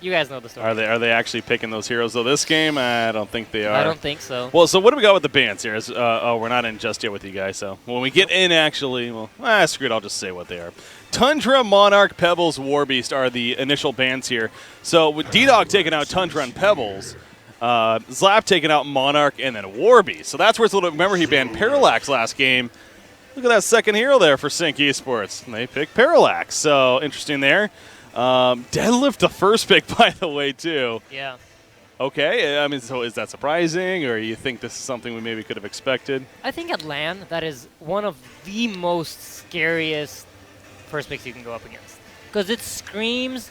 You guys know the story. Are they actually picking those heroes though this game? I don't think they are. I don't think so. Well, so what do we got with the bans here? We're not in just yet with you guys. So when we get in, actually, well, screw it. I'll just say what they are. Tundra, Monarch, Pebbles, Warbeast are the initial bans here. So with DDoG taking out Tundra and Pebbles, Zlap taking out Monarch and then Warbeast. So that's where it's a little. Remember, he banned Parallax last game. Look at that second hero there for Sync Esports. And they picked Parallax. So interesting there. Deadlift the first pick, by the way, too. Yeah. Okay. I mean, so is that surprising, or you think this is something we maybe could have expected? I think at LAN, that is one of the most scariest first picks you can go up against. Because it screams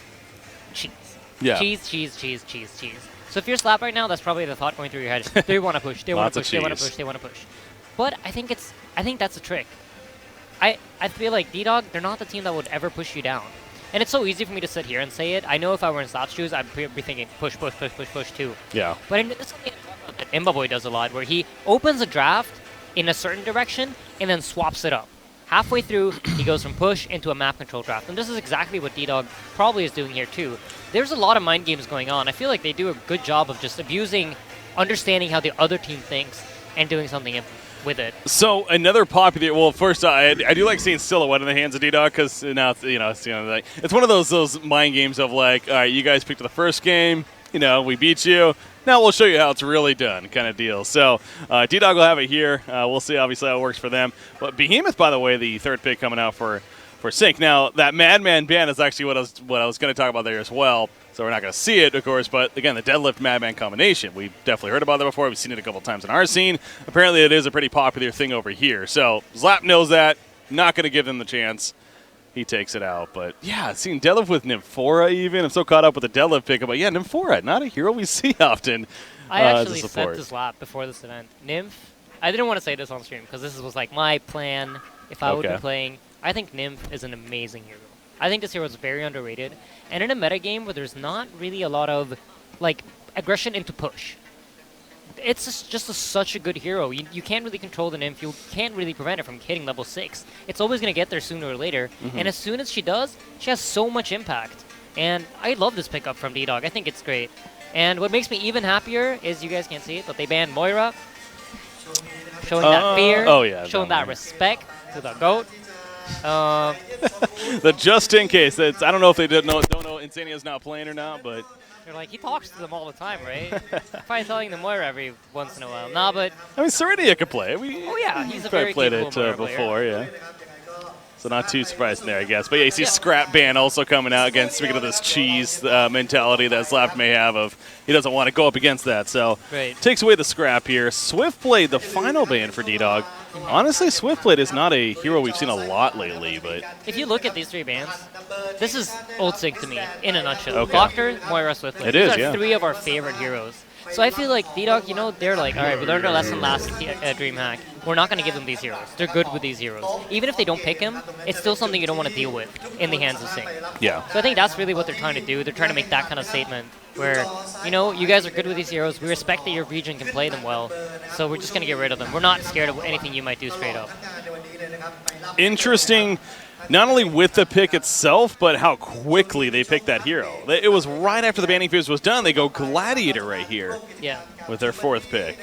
cheese. Yeah. Cheese, cheese, cheese, cheese, cheese. So if you're Slap right now, that's probably the thought going through your head. They want to push, they want to push, they want to push, they want to push. But I think that's a trick. I feel like DDoG, they're not the team that would ever push you down. And it's so easy for me to sit here and say it. I know if I were in Slap's shoes, I'd be thinking push, push, push, push, push too. Yeah. But in this game that Imbaboy does a lot, where he opens a draft in a certain direction and then swaps it up. Halfway through, he goes from push into a map control draft. And this is exactly what DDoG probably is doing here too. There's a lot of mind games going on. I feel like they do a good job of just abusing, understanding how the other team thinks, and doing something with it. So another popular. Well, first I do like seeing Silhouette in the hands of DDoG because now it's one of those mind games of like, all right, you guys picked the first game, we beat you. Now we'll show you how it's really done, kind of deal. So DDoG will have it here. We'll see obviously how it works for them. But Behemoth, by the way, the third pick coming out for Sync. Now that Madman ban is actually what I was going to talk about there as well. So we're not going to see it, of course, but again, the Deadlift Madman combination. We've definitely heard about that before. We've seen it a couple times in our scene. Apparently it is a pretty popular thing over here. So Zlap knows that. Not going to give them the chance. He takes it out. But yeah, seeing Deadlift with Nymphora even. I'm so caught up with the Deadlift pickup. But yeah, Nymphora, not a hero we see often. I actually said to Zlap before this event, Nymph, I didn't want to say this on stream because this was like my plan if I would be playing. I think Nymph is an amazing hero. I think this hero is very underrated. And in a metagame where there's not really a lot of like aggression into push, it's just such a good hero. You can't really control the Nymph. You can't really prevent it from hitting level 6. It's always going to get there sooner or later. And as soon as she does, she has so much impact. And I love this pickup from DDoG. I think it's great. And what makes me even happier is, you guys can't see it, but they banned Moira. Showing that fear. Showing that respect to the GOAT. The just in case. I don't know if they don't know Insania's not playing or not, but they're like, he talks to them all the time, right? Probably telling them Moira every once in a while. Nah, but I mean, Serenia could play. He's a very played capable it Moira before, player. yeah. So not too surprising there, I guess. But yeah, you see Scrap Ban also coming out again. Speaking of this cheese mentality that Slap may have of he doesn't want to go up against that. So takes away the scrap here. Swiftblade, the final ban for DDoG. Honestly, Swiftblade is not a hero we've seen a lot lately. But if you look at these three bans, this is old Sync to me in a nutshell. Doctor, Moira, Swiftblade. These are three of our favorite heroes. So I feel like DDoG, they're like, all right, we learned our lesson last DreamHack. We're not going to give them these heroes. They're good with these heroes. Even if they don't pick him, it's still something you don't want to deal with in the hands of Sync. Yeah. So I think that's really what they're trying to do. They're trying to make that kind of statement where, you guys are good with these heroes. We respect that your region can play them well. So we're just going to get rid of them. We're not scared of anything you might do straight up. Interesting. Not only with the pick itself, but how quickly they picked that hero. It was right after the banning phase was done. They go Gladiator right here with their fourth pick.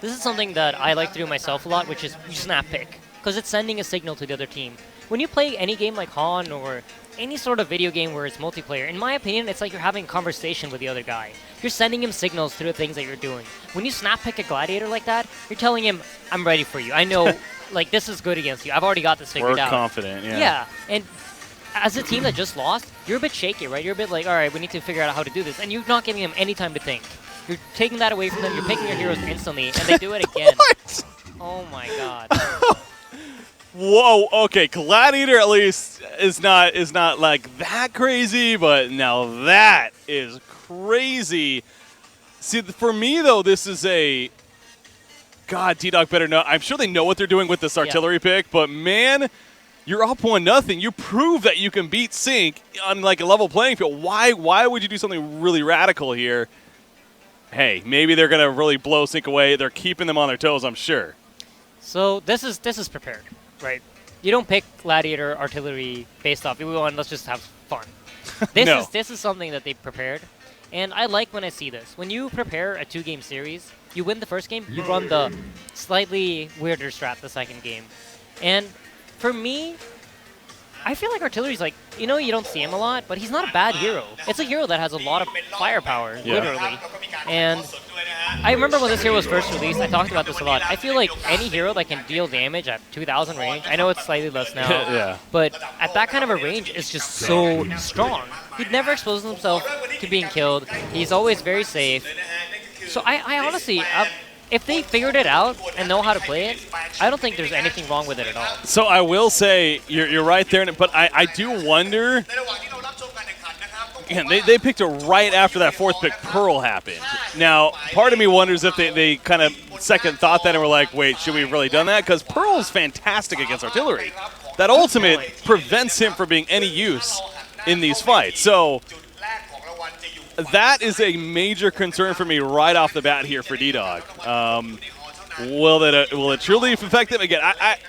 This is something that I like to do myself a lot, which is you snap pick, because it's sending a signal to the other team. When you play any game like Han or any sort of video game where it's multiplayer, in my opinion, it's like you're having a conversation with the other guy. You're sending him signals through the things that you're doing. When you snap pick a Gladiator like that, you're telling him, I'm ready for you. I know... like, this is good against you. I've already got this figured out. We're confident, yeah. Yeah, and as a team that just lost, you're a bit shaky, right? You're a bit like, all right, we need to figure out how to do this. And you're not giving them any time to think. You're taking that away from them. You're picking your heroes instantly, and they do it again. What? Oh, my God. Whoa, okay, Gladiator at least is not like that crazy, but now that is crazy. See, for me, though, this is a... God, DDoG better know. I'm sure they know what they're doing with this artillery pick, but man, you're up 1-0. You prove that you can beat Sync on like a level playing field. Why would you do something really radical here? Hey, maybe they're gonna really blow Sync away. They're keeping them on their toes, I'm sure. So this is prepared, right? You don't pick Gladiator artillery based off. Let's just have fun. This is something that they prepared. And I like when I see this. When you prepare a 2-game series, you win the first game, you run the slightly weirder strat the second game. And for me, I feel like Artillery's like, you don't see him a lot, but he's not a bad hero. It's a hero that has a lot of firepower, literally. And I remember when this hero was first released, I talked about this a lot. I feel like any hero that can deal damage at 2,000 range, I know it's slightly less now, but at that kind of a range is just so strong. He'd never expose himself to being killed. He's always very safe. So I honestly, if they figured it out and know how to play it, I don't think there's anything wrong with it at all. So I will say, you're right there, but I do wonder. Again, they picked it right after that 4th pick, Pearl, happened. Now, part of me wonders if they kind of second thought that and were like, wait, should we have really done that? Because Pearl's fantastic against Artillery. That ultimate prevents him from being any use in these fights. So that is a major concern for me right off the bat here for DDoG. Will it truly affect them again?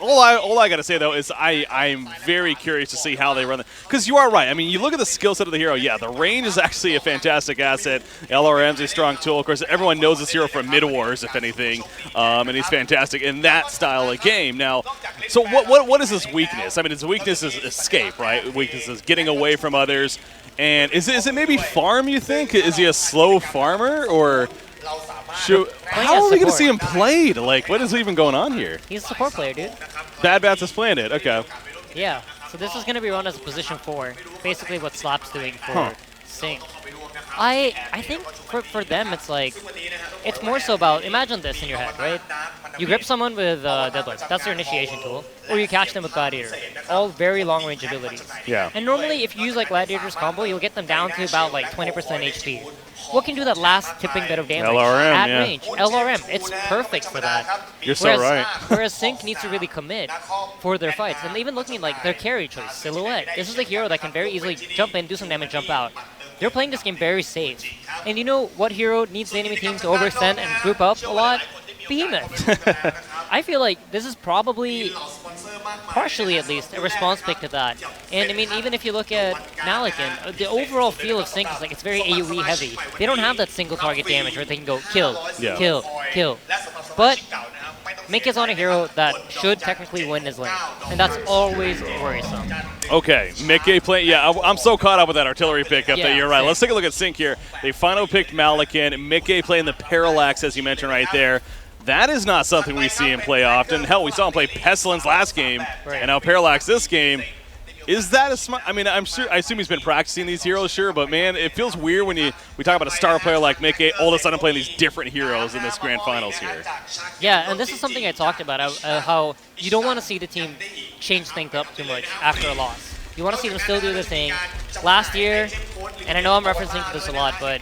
All I got to say though is I'm very curious to see how they run it, because you are right. I mean, you look at the skill set of the hero. Yeah, the range is actually a fantastic asset. LRM's a strong tool. Of course, everyone knows this hero from Mid Wars, if anything, and he's fantastic in that style of game. Now, so what is his weakness? I mean, his weakness is escape, right? Weakness is getting away from others. And is it maybe farm? You think? Is he a slow farmer or? How are we going to see him played? Like, what is even going on here? He's a support player, dude. Bad Bats is playing it. Okay. Yeah. So this is going to be run as a position 4. Basically what Slap's doing for Sync. I think for them it's like, it's more so about, imagine this in your head, right? You grip someone with Deadlords. That's their initiation tool. Or you catch them with Gladiator. All very long range abilities. Yeah. And normally if you use like Gladiator's combo, you'll get them down to about like 20% HP. What can do that last tipping bit of damage LRM, at range? LRM, it's perfect for that. You're so right. Whereas Sync needs to really commit for their fights. And even looking at like their carry choice, Silhouette. This is a hero that can very easily jump in, do some damage, jump out. They're playing this game very safe. And you know what hero needs the enemy team to overextend and group up a lot? Behemoth. I feel like this is probably, partially at least, a response pick to that. And I mean, even if you look at Malikan, the overall feel of Sync is like it's very AoE heavy. They don't have that single target damage where they can go kill, kill, kill. But Mick is on a hero that should technically win his lane, and that's always worrisome. Okay, Mickey playing. Yeah, I'm so caught up with that artillery pickup that you're right. Let's take a look at Sync here. They finally picked Malikan. Mickey playing the Parallax, as you mentioned right there. That is not something we see him play often. Hell, we saw him play Pestilence last game, and now Parallax this game. Is that a smart? I mean, I assume he's been practicing these heroes, sure, but man, it feels weird when we talk about a star player like Mickey, all of a sudden playing these different heroes in this grand finals here. Yeah, and this is something I talked about, how you don't want to see the team change things up too much after a loss. You want to see them still do their thing. Last year, and I know I'm referencing to this a lot, but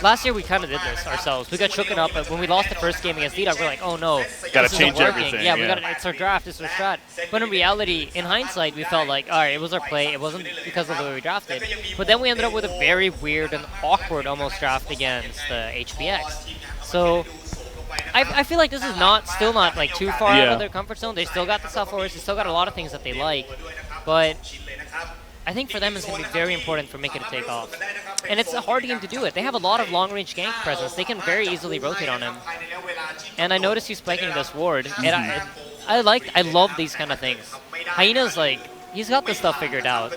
last year we kind of did this ourselves. We got shooken up, but when we lost the first game against DDoG, we're like, oh no, gotta change everything. Yeah, it's our draft, it's our strat. But in reality, in hindsight, we felt like, all right, it was our play. It wasn't because of the way we drafted. But then we ended up with a very weird and awkward almost draft against the HBX. So I feel like this is still not like too far out of their comfort zone. They still got the self-force. They still got a lot of things that they like. But I think for them it's going to be very important for Mickey to take off. And it's a hard game to do it. They have a lot of long-range gank presence. They can very easily rotate on him. And I noticed he's spiking this ward. And I love these kind of things. Hyena's like, he's got this stuff figured out.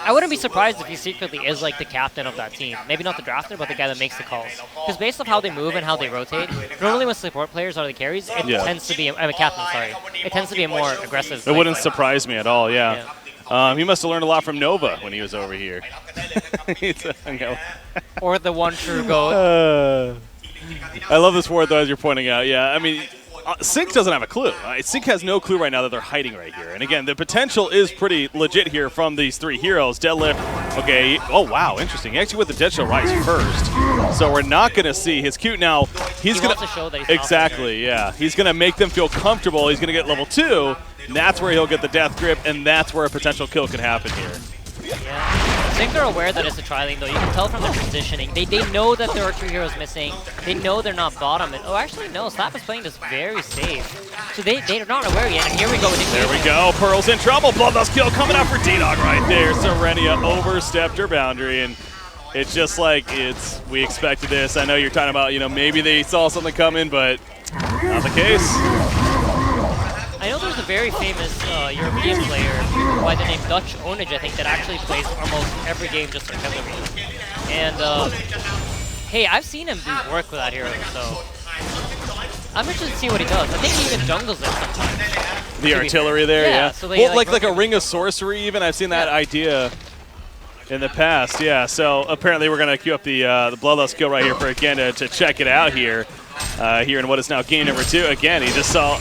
I wouldn't be surprised if he secretly is like the captain of that team. Maybe not the drafter, but the guy that makes the calls. Because based off how they move and how they rotate, normally when support players are the carries, it tends to be, I'm a captain, sorry. It tends to be a more aggressive. It wouldn't surprise me at all, yeah. He must have learned a lot from Nova when he was over here. Or the one true GOAT. I love this ward, though, as you're pointing out. Yeah, I mean, Sync doesn't have a clue. Sync has no clue right now that they're hiding right here. And again, the potential is pretty legit here from these three heroes. Deadlift, okay. Oh, wow, interesting. He actually went the Dead Shell Rise first. So we're not going to see his Q. Now, he's going to show that he's exactly, yeah. He's going to make them feel comfortable. He's going to get level 2. And that's where he'll get the Death Grip, and that's where a potential kill could happen here. Yeah. Sync are aware that it's a tri-lane, though. You can tell from their positioning. They know that there are 2 heroes missing. They know they're not bottom. Oh, actually, no. Slap is playing this very safe. So they're not aware yet. And here we go. There we go. Pearl's in trouble. Bloodlust kill coming out for DDoG right there. Serenia overstepped her boundary. And It's just like we expected this. I know you're talking about, maybe they saw something coming, but not the case. I know there's a very famous European player by the name Dutch Onage, I think, that actually plays almost every game just artillery. And, hey, I've seen him do work with that hero, so I'm interested to see what he does. I think he even jungles it sometimes. The artillery there, yeah. So they, well, like a Ring of Sorcery even. I've seen that idea in the past, yeah. So apparently we're going to queue up the Bloodlust skill right here for again to check it out here. Here in what is now game number 2. Again, he just saw,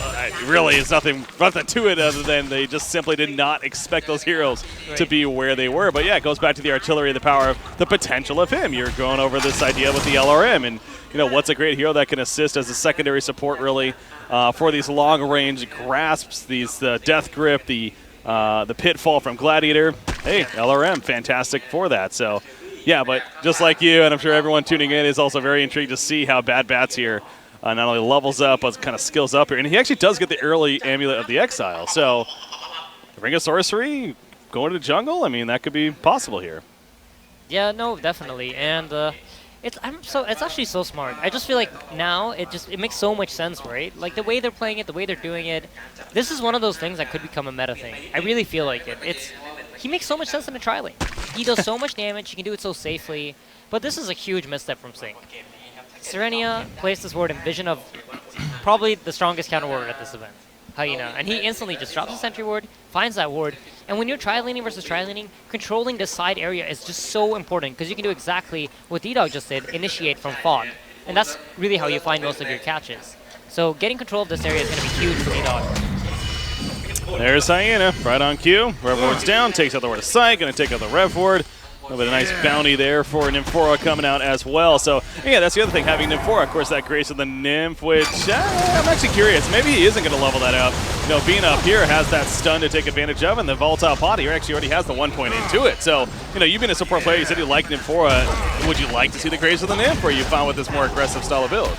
really is nothing to it other than they just simply did not expect those heroes to be where they were. But yeah, it goes back to the artillery, the power, the potential of him. You're going over this idea with the LRM, and what's a great hero that can assist as a secondary support really for these long-range grasps, these death grip, the pitfall from Gladiator. Hey, LRM, fantastic for that. So. Yeah, but just like you, and I'm sure everyone tuning in is also very intrigued to see how Bad Bats here not only levels up, but kind of skills up here. And he actually does get the early Amulet of the Exile. So, Ring of Sorcery, going to the jungle, I mean, that could be possible here. Yeah, no, definitely. And it's actually so smart. I just feel like now it makes so much sense, right? Like the way they're playing it, the way they're doing it. This is one of those things that could become a meta thing. I really feel like it. He makes so much sense in a tri-lane. He does so much damage, he can do it so safely, but this is a huge misstep from Sync. Serenia placed this ward in vision of probably the strongest counter ward at this event, Hyena, and he instantly just drops a sentry ward, finds that ward, and when you're tri-laning versus tri-laning, controlling the side area is just so important, because you can do exactly what DDoG just did, initiate from Fog, and that's really how you find most of your catches. So getting control of this area is going to be huge for DDoG. There's Hyena, right on cue. Rev Ward's down, takes out the Ward of Sight, going to take out the Rev Ward. A little bit of nice bounty there for Nymphora coming out as well. So, yeah, that's the other thing, having Nymphora, of course, that grace of the Nymph, which I'm actually curious. Maybe he isn't going to level that up. Being up here has that stun to take advantage of, and the Volatile Pod here actually already has the 1 point into it. So, you've been a support player. You said you like Nymphora. Would you like to see the grace of the Nymph, or are you fine with this more aggressive style of build?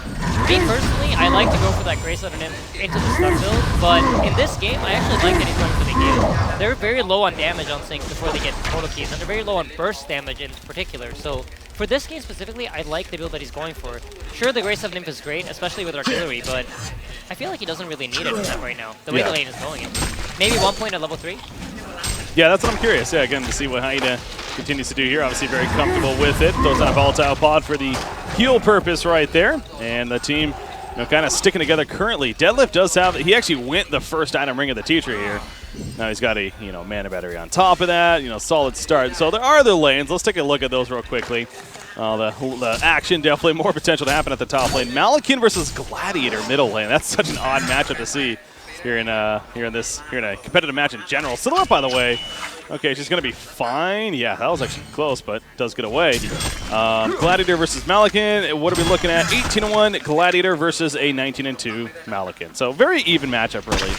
Me personally, I like to go for that grace of the Nymph into the stun build, but in this game, I actually like that he's going for the heal. They're very low on damage on Sync before they get portal keys, and they're very low on burst damage in particular. So for this game specifically, I like the build that he's going for. Sure, the Grace of Nymph is great, especially with artillery, but I feel like he doesn't really need it right now, the way the lane is going in. Maybe 1 point at level 3? Yeah, that's what I'm curious. Yeah, again, to see what Hyena continues to do here. Obviously very comfortable with it. Throws on a Volatile Pod for the heal purpose right there. And the team kind of sticking together currently. Deadlift does have, he actually went the first item ring of the teacher here. Now he's got a mana battery on top of that, solid start. So there are the lanes. Let's take a look at those real quickly. The action, definitely more potential to happen at the top lane. Malakin versus Gladiator middle lane. That's such an odd matchup to see here in a competitive match in general. Silhouette, by the way, okay, she's going to be fine. Yeah, that was actually close, but does get away. Gladiator versus Malakin. What are we looking at? 18-1 Gladiator versus a 19-2 Malakin. So very even matchup, really.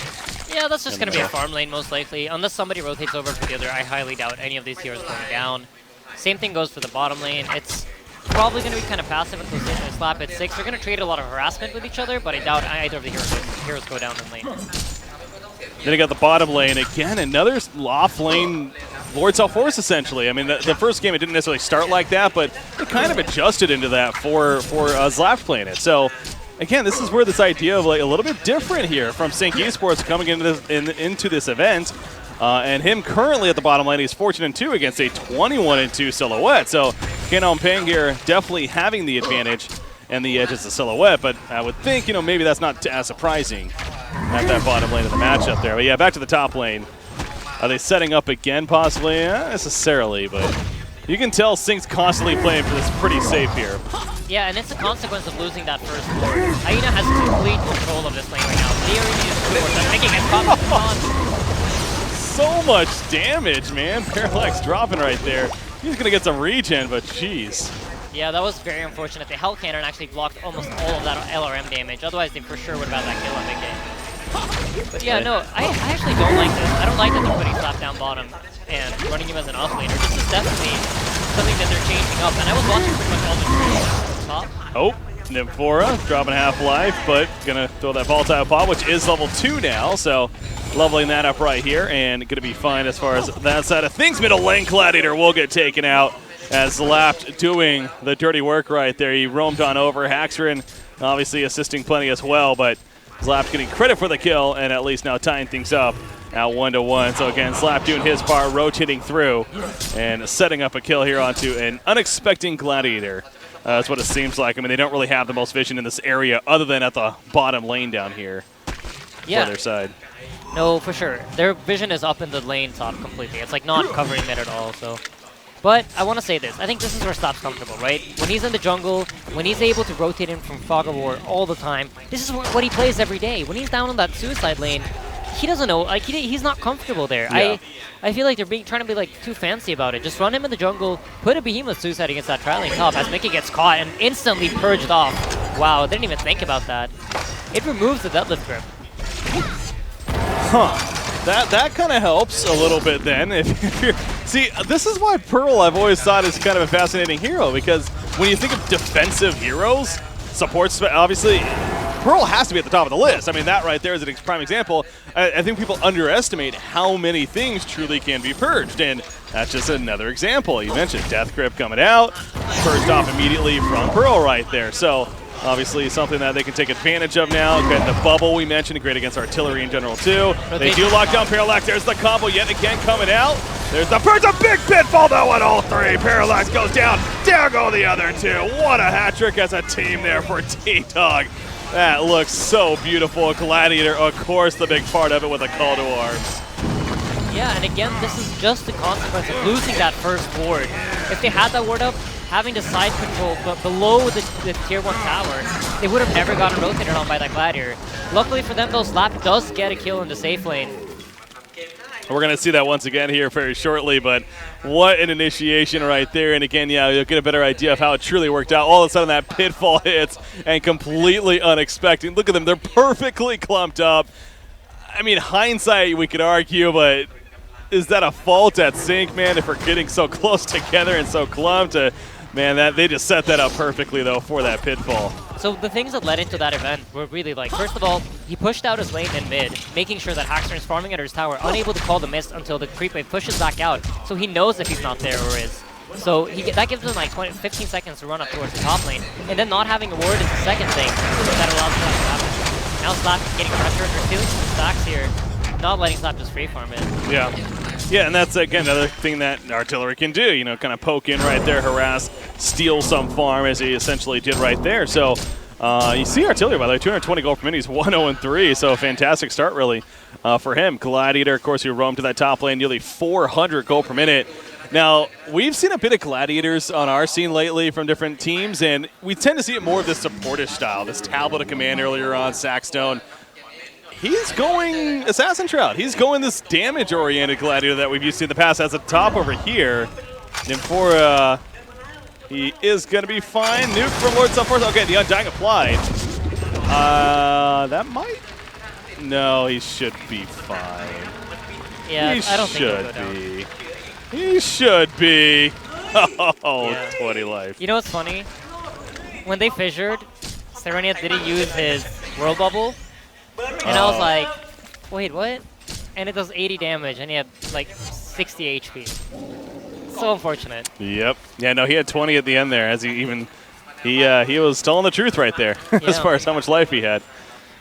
Yeah, that's just going to be a farm lane most likely. Unless somebody rotates over for the other, I highly doubt any of these heroes going down. Same thing goes for the bottom lane. It's probably going to be kind of passive until they slap at 6. They're going to trade a lot of harassment with each other, but I doubt either of the heroes go down in lane. Then you got the bottom lane. Again, another off lane Lord Self-Force, essentially. I mean, the first game, it didn't necessarily start like that, but it kind of adjusted into that for Zlaf playing it. So, again, this is where this idea of like a little bit different here from Sync Esports coming into this event. And him currently at the bottom lane, he's 14-2 against a 21-2 Silhouette. So, Kano and Pang here definitely having the advantage and the edge as the Silhouette, but I would think, maybe that's not as surprising at that bottom lane of the matchup there. But yeah, back to the top lane. Are they setting up again, possibly? Not necessarily, but you can tell Sync's constantly playing for this pretty safe here. Yeah, and it's a consequence of losing that first ward. Hyena has complete control of this lane right now. They already used 2 wards. They're making it on. So much damage, man. Parallax dropping right there. He's going to get some regen, but jeez. Yeah, that was very unfortunate. The Hell Cannon actually blocked almost all of that LRM damage. Otherwise, they for sure would have had that kill on big game. But yeah, no, I actually don't like this. I don't like that they're putting Slap down bottom and running him as an offlaner. This is definitely something that they're changing up. And I was watching pretty much all the trades top. Oh, Nymphora dropping half-life, but gonna throw that Volatile Pod, which is level 2 now, so leveling that up right here, and gonna be fine as far as that side of things. Middle lane Gladiator will get taken out. as Lapt doing the dirty work right there. He roamed on over. Haxrin obviously assisting plenty as well, but Lapt getting credit for the kill and at least now tying things up at 1-1. So again, Slap doing his part, rotating through and setting up a kill here onto an unexpected Gladiator. That's what it seems like. I mean, they don't really have the most vision in this area other than at the bottom lane down here for their side. No, for sure. Their vision is up in the lane top completely. It's like not covering mid at all. So, but I want to say this. I think this is where Slap's comfortable, right? When he's in the jungle, when he's able to rotate in from Fog of War all the time, this is what he plays every day. When he's down on that suicide lane, he doesn't know. Like he's not comfortable there. Yeah. I feel like they're trying to be like too fancy about it. Just run him in the jungle, put a Behemoth suicide against that tri-lane top as Mickey gets caught and instantly purged off. Wow, didn't even think about that. It removes the deadlift grip. Huh. That kind of helps a little bit then. If you're, see, this is why Pearl I've always thought is kind of a fascinating hero, because when you think of defensive heroes, supports, obviously, Pearl has to be at the top of the list. I mean, that right there is a prime example. I think people underestimate how many things truly can be purged, and that's just another example. You mentioned Death Grip coming out, purged off immediately from Pearl right there. So obviously something that they can take advantage of now. Again, the bubble we mentioned, great against artillery in general too. They do lock down Parallax. There's the combo yet again coming out. There's the purge, a big pitfall though on all three. Parallax goes down, down go the other two. What a hat trick as a team there for DDoG. That looks so beautiful. Gladiator, of course, the big part of it with a call to arms. Yeah, and again, this is just the consequence of losing that first ward. If they had that ward up, having the side control but below the tier 1 tower, they would have never gotten rotated on by that Gladiator. Luckily for them, though, Slap does get a kill in the safe lane. We're going to see that once again here very shortly, but what an initiation right there. And again, yeah, you'll get a better idea of how it truly worked out. All of a sudden, that pitfall hits, and completely unexpected. Look at them. They're perfectly clumped up. I mean, hindsight, we could argue, but is that a fault at Sync, man, if we're getting so close together and so clumped? Man, they just set that up perfectly, though, for that pitfall. So the things that led into that event were really like, first of all, he pushed out his lane in mid, making sure that Haxner is farming under his tower, unable to call the mist until the creep wave pushes back out, so he knows if he's not there or is. So that gives him like 15 seconds to run up towards the top lane, and then not having a ward is the second thing that allows that to happen. Now Slap is getting pressured, they're stealing some stacks here, not letting Slap just free farm it. Yeah. Yeah, and that's, again, another thing that artillery can do, you know, kind of poke in right there, harass, steal some farm, as he essentially did right there. So you see artillery, by the way, 220 gold per minute. He's 1-0-3, so fantastic start, really, for him. Gladiator, of course, who roamed to that top lane, nearly 400 gold per minute. Now, we've seen a bit of Gladiators on our scene lately from different teams, and we tend to see it more of this supportive style, this tablet of command earlier on, Sackstone. He's going Assassin Shroud. He's going this damage-oriented Gladiator that we've used to in the past as a top over here. Nymphora, he is going to be fine. Nuke from Lord Sunforce. Okay, the Undying applied. That might... No, he should be fine. Yeah, I don't think he'll go down. He should be. Oh, yeah. 20 life. You know what's funny? When they fissured, Serenia didn't use his World Bubble. And I was like, wait, what? And it does 80 damage, and he had like 60 HP. So unfortunate. Yep. Yeah, no, he had 20 at the end there, as he was telling the truth right there, as far as how much life he had.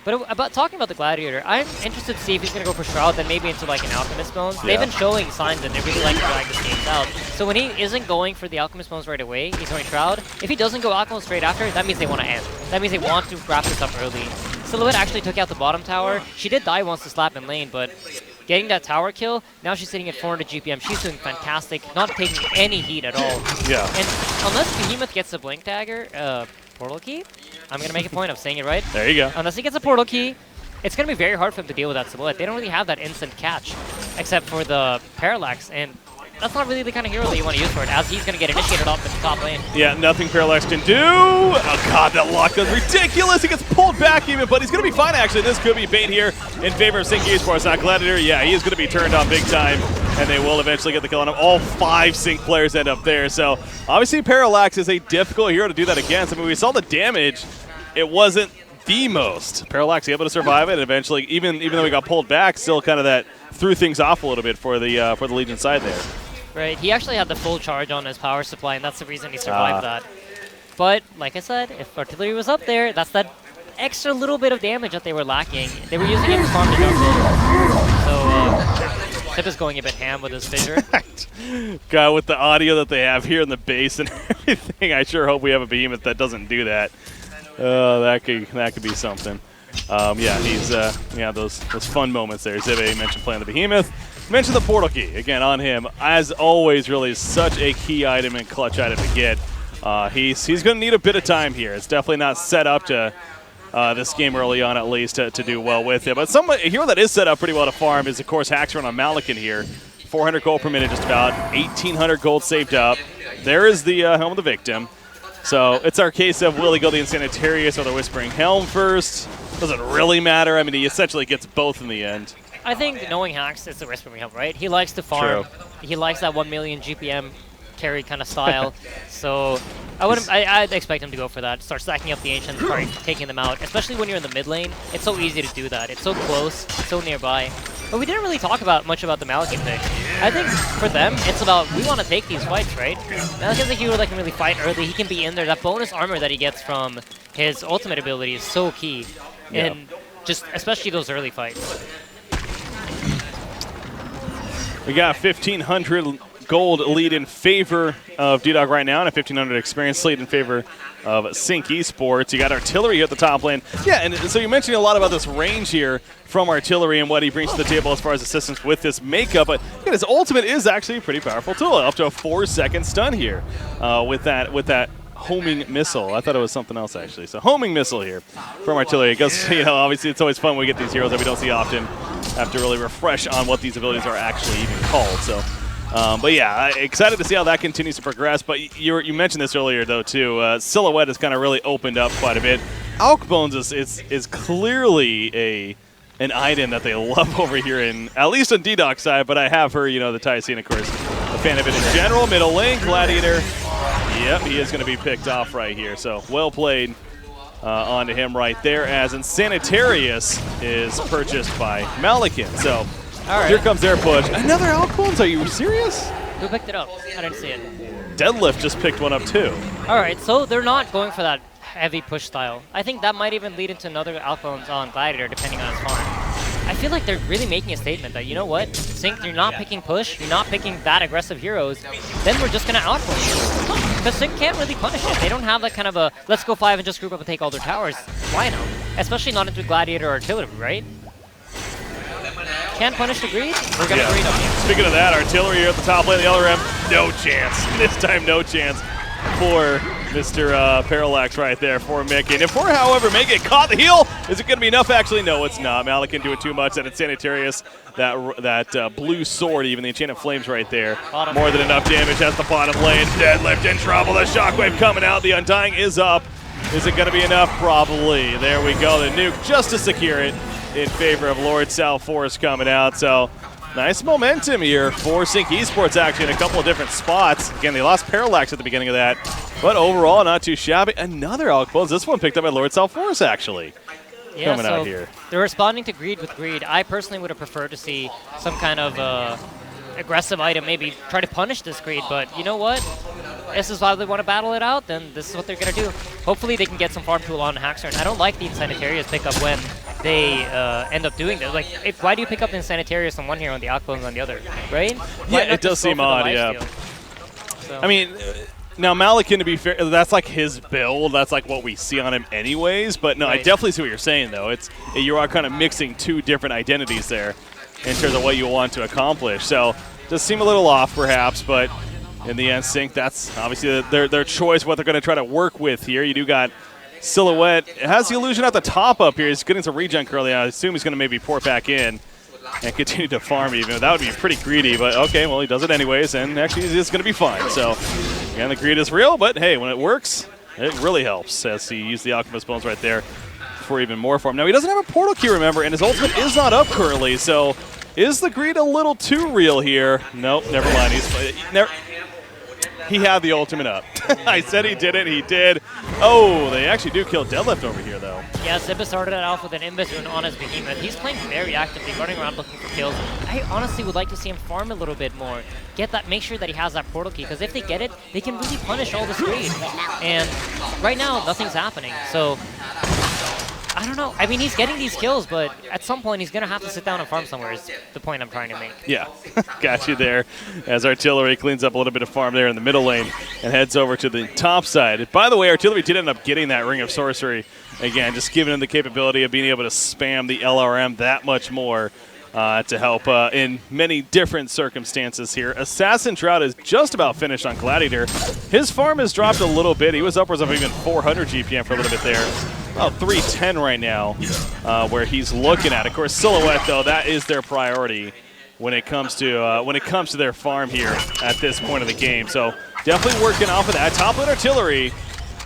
But talking about the Gladiator, I'm interested to see if he's going to go for Shroud, then maybe into like an Alchemist Bones. Yeah. They've been showing signs that they really like to drag this game out. So when he isn't going for the Alchemist Bones right away, he's going Shroud. If he doesn't go Alchemist straight after, that means they want to end. That means they want to wrap this up early. Silhouette actually took out the bottom tower. She did die once to Slap in lane, but getting that tower kill, now she's sitting at 400 GPM. She's doing fantastic, not taking any heat at all. Yeah. And unless Behemoth gets the Blink Dagger, portal key, I'm going to make a point of saying it right. There you go. Unless he gets a portal key, it's going to be very hard for him to deal with that Silhouette. They don't really have that instant catch, except for the Parallax, and that's not really the kind of hero that you want to use for it, as he's going to get initiated off in the top lane. Yeah, nothing Parallax can do. Oh, God, that lock is ridiculous. He gets pulled back even, but he's going to be fine, actually. This could be bait here in favor of Sync Esports. Not Gladiator, yeah, he is going to be turned on big time, and they will eventually get the kill on him. All 5 Sync players end up there, so obviously Parallax is a difficult hero to do that against. I mean, we saw the damage. It wasn't the most. Parallax able to survive it, and eventually, even though he got pulled back, still kind of that threw things off a little bit for the Legion side there. Right, he actually had the full charge on his power supply, and that's the reason he survived that. But, like I said, if artillery was up there, that's that extra little bit of damage that they were lacking. They were using it to farm the jungle. So, Tip is going a bit ham with his fissure. God, with the audio that they have here in the base and everything, I sure hope we have a behemoth that doesn't do that. That could be something. Yeah, he's those fun moments there. Zive mentioned playing the behemoth. Mentioned the portal key again on him. As always, really such a key item and clutch item to get. He's going to need a bit of time here. It's definitely not set up to this game early on, at least, to do well with it. But a hero that is set up pretty well to farm is, of course, Haxer on Malikan here. 400 gold per minute, just about 1,800 gold saved up. There is the Helm of the Victim. So it's our case of will he go the Insanitarius or the Whispering Helm first? Doesn't really matter. I mean, he essentially gets both in the end. I think knowing Hax is the Whispering Helm, right? He likes to farm. True. He likes that 1 million GPM carry kind of style. So I'd expect him to go for that. Start stacking up the Ancients, taking them out. Especially when you're in the mid lane, it's so easy to do that. It's so close, so nearby. But we didn't really talk much about the Malikan pick. I think for them, it's about we want to take these fights, right? Malikan's a hero that can really fight early. He can be in there. That bonus armor that he gets from his ultimate ability is so key. Yeah. And just especially those early fights. We got 1,500 gold lead in favor of DDoG right now, and a 1,500 experience lead in favor of Sync Esports. You got Artillery here at the top lane. Yeah, and so you're mentioning a lot about this range here from Artillery and what he brings to the table as far as assistance with this makeup, but again, his ultimate is actually a pretty powerful tool, up to a 4-second stun here with that homing missile. I thought it was something else, actually. So homing missile here from Artillery. Because, obviously it's always fun when we get these heroes that we don't see often. Have to really refresh on what these abilities are actually even called. So, but yeah, excited to see how that continues to progress. But you mentioned this earlier, though, too. Silhouette has kind of really opened up quite a bit. Alkbones is clearly an item that they love over here, at least on DDoG side, but I have heard, the Tyacine, of course, a fan of it in general. Middle lane, Gladiator. Yep, he is going to be picked off right here. So well played onto him right there, as Insanitarius is purchased by Malikan. So here comes their push. Another Alkbones? Are you serious? Who picked it up? I didn't see it. Deadlift just picked one up too. All right, so they're not going for that heavy push style. I think that might even lead into another Alkbones on Gladiator, depending on his farm. I feel like they're really making a statement that, you know what, Sync, you're not picking push, you're not picking that aggressive heroes, then we're just going to outplay you. Because Sync can't really punish it. They don't have that kind of a, let's go 5 and just group up and take all their towers. Why not? Especially not into Gladiator or Artillery, right? Can't punish the greed? We're going to greed on you. Speaking of that, Artillery here at the top lane, the other end, no chance. This time, no chance for Mr. Parallax right there for Mickey. And if we're, however, may get caught the heel, is it going to be enough? Actually, no, it's not. Malikan doing too much. That Insanitarius, that blue sword, even the Enchanted Flames right there. More than enough damage as the bottom lane. Deadlift in trouble. The Shockwave coming out. The Undying is up. Is it going to be enough? Probably. There we go. The nuke just to secure it in favor of Lord Salforce coming out. So nice momentum here for Sync Esports, actually, in a couple of different spots. Again, they lost Parallax at the beginning of that, but overall, not too shabby. Another Alkbones. This one picked up by Lord Salforce, actually, coming out here. They're responding to greed with greed. I personally would have preferred to see some kind of aggressive item, maybe try to punish this greed, but you know what? This is why they want to battle it out, then this is what they're going to do. Hopefully they can get some farm tool on Haxer, and I don't like the Insanitarius pickup when they end up doing that. Like, why do you pick up the Insanitarius on one hero and the Alkbones on the other, right? Yeah, it does seem odd, yeah. So. I mean, now Malikan, to be fair, that's like his build. That's like what we see on him anyways. But no, right. I definitely see what you're saying, though. You are kind of mixing two different identities there in terms of what you want to accomplish. So it does seem a little off, perhaps, but in the end, Sync, that's obviously their choice, what they're going to try to work with here. You do got Silhouette. It has the illusion at the top up here. He's getting some regen curly. I assume he's going to maybe pour back in and continue to farm even. That would be pretty greedy, but okay, well, he does it anyways, and actually it's going to be fine. So, again, the greed is real, but hey, when it works, it really helps, as he used the Alchemist Bones right there for even more farm. Now, he doesn't have a portal key, remember, and his ultimate is not up currently, so is the greed a little too real here? Nope, never mind. He had the ultimate up. I said he did it. He did. Oh, they actually do kill Deadlift over here, though. Yeah, Zibba started it off with an Imbus on his Behemoth. He's playing very actively, running around looking for kills. I honestly would like to see him farm a little bit more. Get that, make sure that he has that portal key, because if they get it, they can really punish all this greed. And right now, nothing's happening. So I don't know. I mean, he's getting these kills, but at some point, he's going to have to sit down and farm somewhere is the point I'm trying to make. Yeah, got you there. As Artillery cleans up a little bit of farm there in the middle lane and heads over to the top side. By the way, Artillery did end up getting that Ring of Sorcery. Again, just giving him the capability of being able to spam the LRM that much more to help in many different circumstances here. Assassin Trout is just about finished on Gladiator. His farm has dropped a little bit. He was upwards of even 400 GPM for a little bit there. About 310 right now, where he's looking at. Of course, Silhouette though, that is their priority when it comes to their farm here at this point of the game. So definitely working off of that. Top lane Artillery.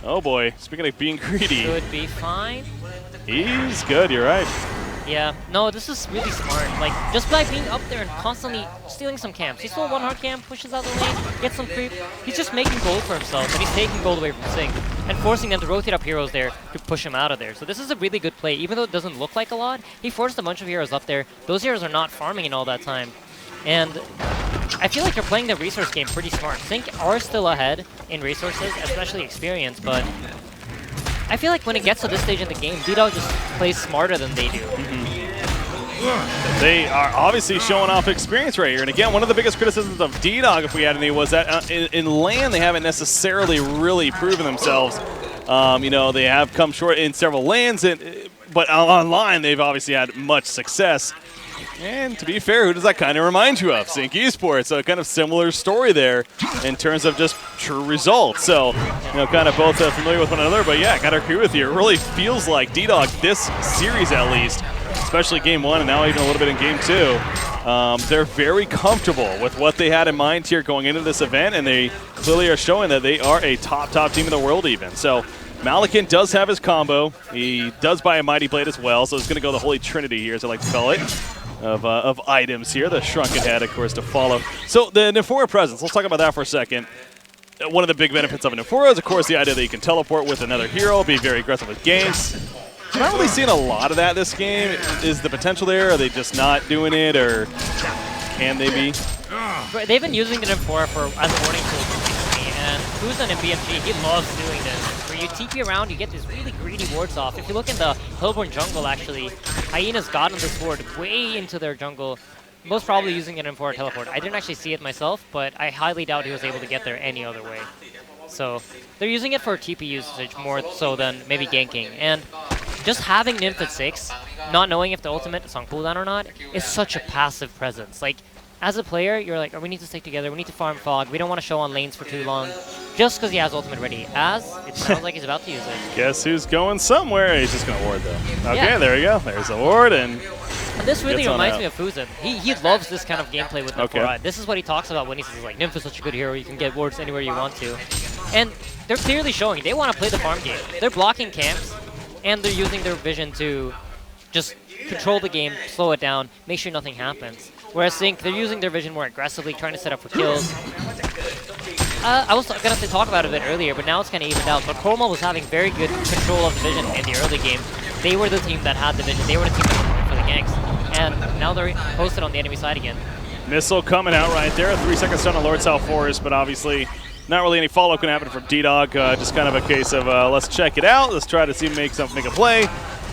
Oh boy, speaking of being greedy, should be fine. He's good. You're right. Yeah, no, this is really smart. Like, just by being up there and constantly stealing some camps. He stole one hard camp, pushes out the lane, gets some creep. He's just making gold for himself, and he's taking gold away from Sync and forcing them to rotate up heroes there to push him out of there. So this is a really good play. Even though it doesn't look like a lot, he forced a bunch of heroes up there. Those heroes are not farming in all that time. And I feel like they're playing the resource game pretty smart. Sync are still ahead in resources, especially experience, but I feel like when it gets to this stage in the game, DDoG just plays smarter than they do. They are obviously showing off experience right here. And again, one of the biggest criticisms of DDoG, if we had any, was that in LAN they haven't necessarily really proven themselves. You know, they have come short in several lanes, but online they've obviously had much success. And to be fair, who does that kind of remind you of? Sync Esports, so a kind of similar story there in terms of just true results. So, you know, kind of both familiar with one another, but yeah, I gotta agree with you. It really feels like DDoG, this series at least, especially game one and now even a little bit in game two, they're very comfortable with what they had in mind here going into this event, and they clearly are showing that they are a top team in the world even. So Malakin does have his combo. He does buy a Mighty Blade as well, so it's going to go the Holy Trinity here, as I like to call it, of items here. The Shrunken Head, of course, to follow. So the Nefora presence, let's talk about that for a second. One of the big benefits of a Nefora is, of course, the idea that you can teleport with another hero, be very aggressive with ganks. I'm not really seeing a lot of that this game. Is the potential there? Are they just not doing it, or can they be? They've been using the Nefora as a warning tool recently, and Kuzan in BMG, he loves doing this. Where you TP around, you get these really greedy wards off. If you look in the Hellborn jungle, actually, Hyena's gotten this ward way into their jungle, most probably using it for a teleport. I didn't actually see it myself, but I highly doubt he was able to get there any other way. So they're using it for TP usage more so than maybe ganking. And just having Nymph at 6, not knowing if the ultimate is on cooldown or not, is such a passive presence. Like, as a player, you're like, oh, we need to stick together, we need to farm Fog, we don't want to show on lanes for too long, just because he has ultimate ready. As, it sounds like he's about to use it. Guess who's going somewhere? He's just going to ward, though. Okay, yeah. There we go. There's a ward, and this really reminds me of Fuzan. He loves this kind of gameplay with Nefora. This is what he talks about when he says, like, Nymph is such a good hero, you can get wards anywhere you want to. And they're clearly showing they want to play the farm game. They're blocking camps, and they're using their vision to just control the game, slow it down, make sure nothing happens. Whereas Sync, they're using their vision more aggressively, trying to set up for kills. I was going to talk about it a bit earlier, but now it's kind of evened out. But Chroma was having very good control of the vision in the early game. They were the team that had the vision. They were the team that was going for the ganks. And now they're posted on the enemy side again. Missile coming out right there. 3 seconds stun on Lord South Forest, but obviously not really any follow-up can happen from DDoG. Just kind of a case of let's check it out. Let's try to see make a play.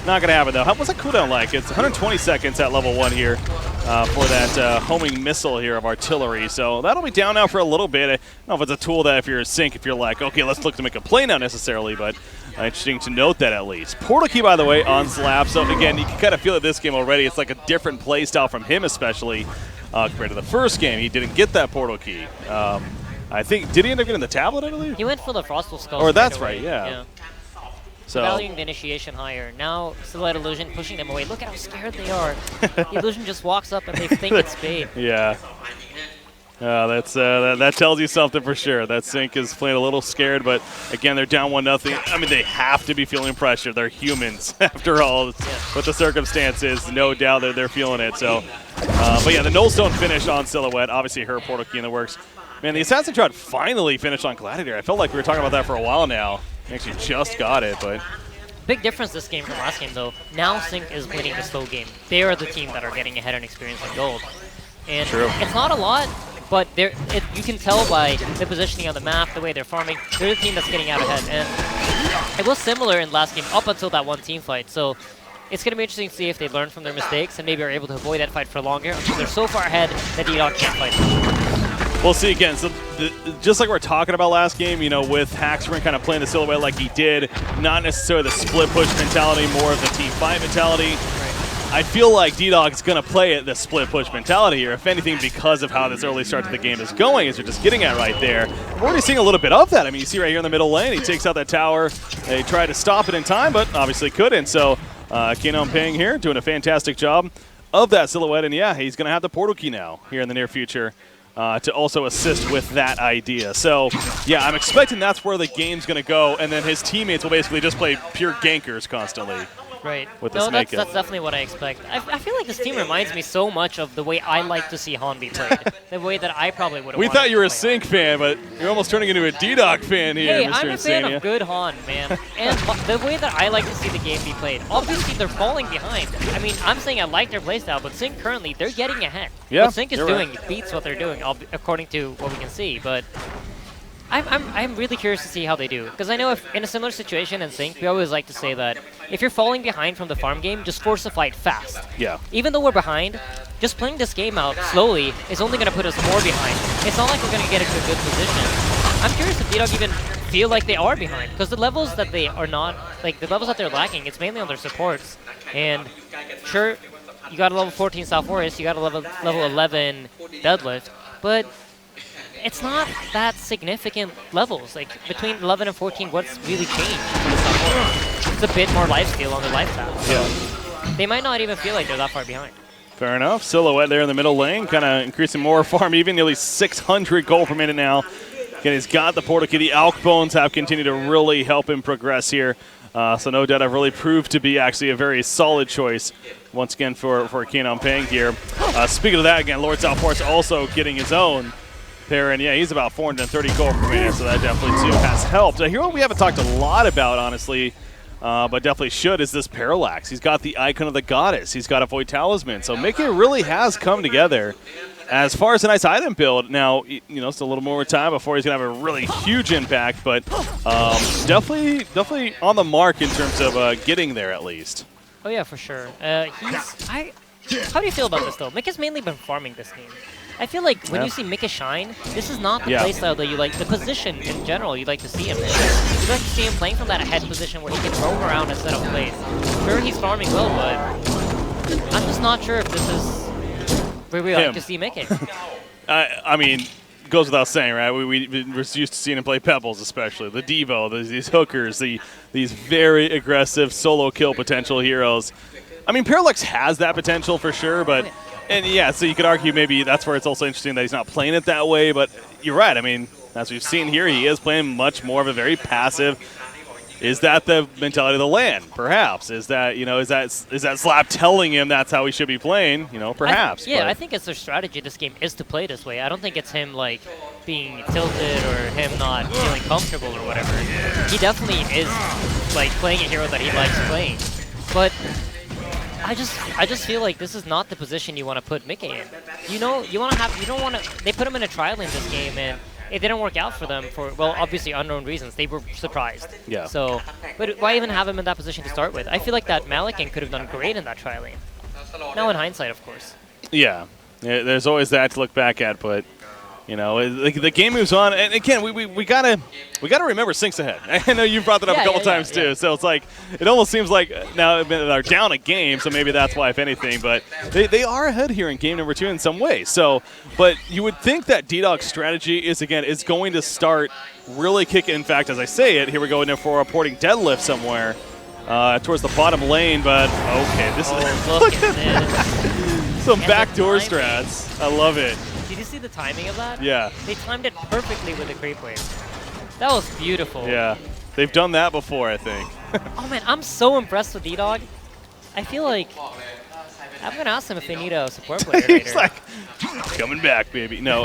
Not going to happen, though. What's that cooldown like? It's 120 seconds at level 1 here for that homing missile here of Artillery. So that'll be down now for a little bit. I don't know if it's a tool that if you're a Sync, if you're like, okay, let's look to make a play now necessarily, but interesting to note that at least. Portal Key, by the way, on Slap. So again, you can kind of feel it this game already. It's like a different play style from him, especially compared to the first game. He didn't get that Portal Key. I think, did he end up getting the tablet, I believe? He went for the Frostal Skull. Or that's right, yeah. So valuing the initiation higher. Now, Silhouette Illusion pushing them away. Look at how scared they are. The Illusion just walks up and they think it's bait. Yeah. That tells you something for sure. That Sync is playing a little scared, but again, they're down 1-0. I mean, they have to be feeling pressure. They're humans, after all, with the circumstances. No doubt they're feeling it. So, but yeah, the Nullstone finish on Silhouette. Obviously, her Portal Key in the works. Man, the Assassin Shot finally finished on Gladiator. I felt like we were talking about that for a while now. He actually just got it, but... Big difference this game from last game, though. Now Sync is winning the slow game. They are the team that are getting ahead and experiencing gold. And it's not a lot, but you can tell by the positioning on the map, the way they're farming, they're the team that's getting out ahead. And it was similar in last game up until that one team fight. So it's going to be interesting to see if they learn from their mistakes and maybe are able to avoid that fight for longer until they're so far ahead that DDoG can't fight. We'll see again. So just like we were talking about last game, you know, with Haxman kind of playing the silhouette like he did, not necessarily the split push mentality, more of the team fight mentality. I feel like DDoG is going to play it the split push mentality here, if anything, because of how this early start to the game is going, as you're just getting at right there. We're already seeing a little bit of that. I mean, you see right here in the middle lane, he takes out that tower. They tried to stop it in time, but obviously couldn't. So Kenon Ping here doing a fantastic job of that silhouette. And yeah, he's going to have the portal key now here in the near future to also assist with that idea. So yeah, I'm expecting that's where the game's going to go. And then his teammates will basically just play pure gankers constantly. Right. With no, that's definitely what I expect. I feel like this team reminds me so much of the way I like to see Han be played. The way that I probably would have. We thought you were a Sync fan, but you're almost turning into a DDoG fan here, hey, Mr. I'm a fan Insania. of good Han, man. And the way that I like to see the game be played. Obviously, they're falling behind. I mean, I'm saying I like their playstyle, but Sync currently, they're getting ahead. Yeah, what Sync is doing beats what they're doing, according to what we can see. But I'm really curious to see how they do. Because I know if in a similar situation in Sync, we always like to say that if you're falling behind from the farm game, just force the fight fast. Yeah. Even though we're behind, just playing this game out slowly is only going to put us more behind. It's not like we're going to get into a good position. I'm curious if DDoG even feel like they are behind. Because the levels that they are not, like the levels that they're lacking, it's mainly on their supports. And sure, you got a level 14 South Forest, you got a level 11 Deadlift, but it's not that significant levels. Like between 11 and 14, what's really changed for the South Forest? It's a bit more lifesteal on the lifestyle. So yeah. They might not even feel like they're that far behind. Fair enough. Silhouette there in the middle lane, kind of increasing more farm, even nearly 600 gold per minute now. Again, he's got the portal key. The Alk Bones have continued to really help him progress here. So no doubt I've really proved to be actually a very solid choice once again for Kenon Ping here. Speaking of that, again, Lord South Forest also getting his own pair, and yeah, he's about 430 gold per minute, so that definitely too has helped. Here what we haven't talked a lot about, honestly, but definitely should, is this Parallax. He's got the Icon of the Goddess. He's got a Void Talisman. So Mickey really has come together as far as a nice item build. Now, you know, it's a little more time before he's going to have a really huge impact, but definitely on the mark in terms of getting there at least. Oh, yeah, for sure. How do you feel about this, though? Mick has mainly been farming this game. I feel like when you see Mika shine, this is not the playstyle that you like, the position in general you like to see him in. You like to see him playing from that ahead position where he can roam around and set up plays. Sure, he's farming well, but I'm just not sure if this is where we like to see Mika. I mean, goes without saying, right? We're used to seeing him play Pebbles, especially. The Devo, these hookers, these very aggressive solo kill potential heroes. I mean, Parallax has that potential for sure, but... And yeah, so you could argue maybe that's where it's also interesting that he's not playing it that way, but you're right. I mean, as we've seen here, he is playing much more of a very passive. Is that the mentality of the LAN? Perhaps. Is that, you know, is that Slap telling him that's how he should be playing? You know, perhaps. I think it's their strategy this game is to play this way. I don't think it's him, like, being tilted or him not feeling comfortable or whatever. He definitely is, like, playing a hero that he likes playing. But I just feel like this is not the position you want to put Mickey in. You know, you don't want to. They put him in a trial in this game, and it didn't work out for them for, well, obviously unknown reasons. They were surprised. Yeah. So, but why even have him in that position to start with? I feel like that Malikan could have done great in that trial lane. Now in hindsight, of course. Yeah, there's always that to look back at, but. You know, the game moves on, and again, we gotta remember Sync's ahead. I know you brought that up a couple times too, so it's like it almost seems like now they're down a game, so maybe that's why, if anything. But they are ahead here in game number 2 in some ways. So, but you would think that DDoG's strategy is going to start really kicking. In fact, as I say it, here we go in there for a porting deadlift somewhere towards the bottom lane. But okay, this is look at this. Some backdoor strats. I love it. Did you see the timing of that? Yeah. They timed it perfectly with the creep wave. That was beautiful. Yeah. They've done that before, I think. Oh, man, I'm so impressed with DDoG. I feel like I'm going to ask them if they need a support player He's later. like, coming back, baby. No,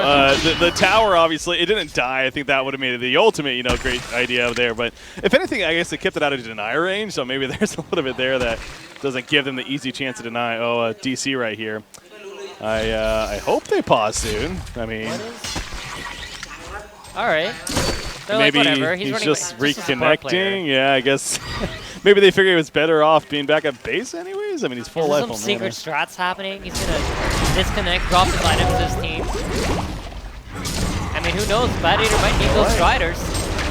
the tower, obviously, it didn't die. I think that would have made it the ultimate, great idea there. But if anything, I guess it kept it out of deny range, so maybe there's a little bit there that doesn't give them the easy chance to deny. Oh, DC right here. I hope they pause soon. I mean... All right. They're maybe like, whatever. he's just reconnecting. Yeah, I guess maybe they figured he was better off being back at base anyways. I mean, he's full life on some secret strats happening. He's going to disconnect, drop his items to his team. I mean, who knows? Gladiator might need those striders.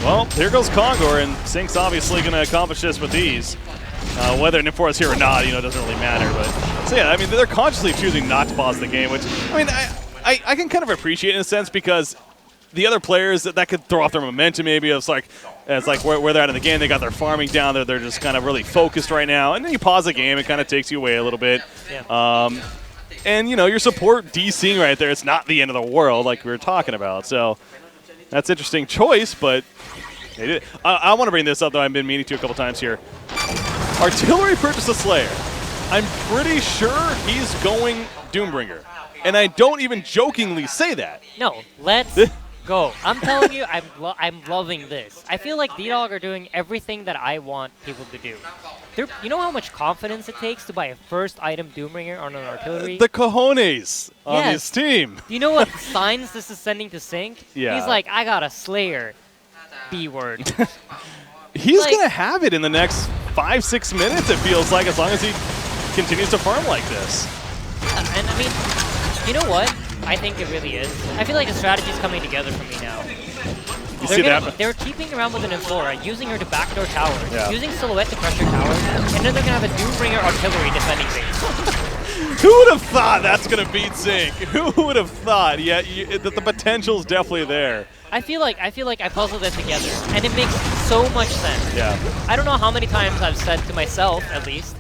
Well, here goes Kongor, and Sync's obviously going to accomplish this with ease. Whether Nifor is here or not, doesn't really matter. But so yeah, I mean, they're consciously choosing not to pause the game, which I mean, I can kind of appreciate in a sense because the other players that could throw off their momentum. Maybe it's like where they're at in the game, they got their farming down. They're just kind of really focused right now, and then you pause the game, it kind of takes you away a little bit. Yeah. And your support DCing right there, it's not the end of the world like we were talking about. So that's an interesting choice, but they did. I want to bring this up though. I've been meaning to a couple times here. Artillery purchased a Slayer. I'm pretty sure he's going Doombringer, and I don't even jokingly say that. No, let's go. I'm telling you, I'm loving this. I feel like DDoG are doing everything that I want people to do. You know how much confidence it takes to buy a first item Doombringer on an artillery? The cojones on his team. Do you know what signs this is sending to Sync? Yeah. He's like, I got a Slayer. B-word. He's going to have it in the next 5-6 minutes, it feels like, as long as he continues to farm like this. And I mean, you know what? I think it really is. I feel like the strategy's coming together for me now. You see that? They're keeping around with an Inflora, using her to backdoor towers, using Silhouette to pressure towers, and then they're going to have a Doombringer artillery defending base. Who would have thought that's going to beat Sync? Who would have thought? Yeah, the potential's definitely there. I feel like I puzzled it together, and it makes so much sense. Yeah. I don't know how many times I've said to myself, at least,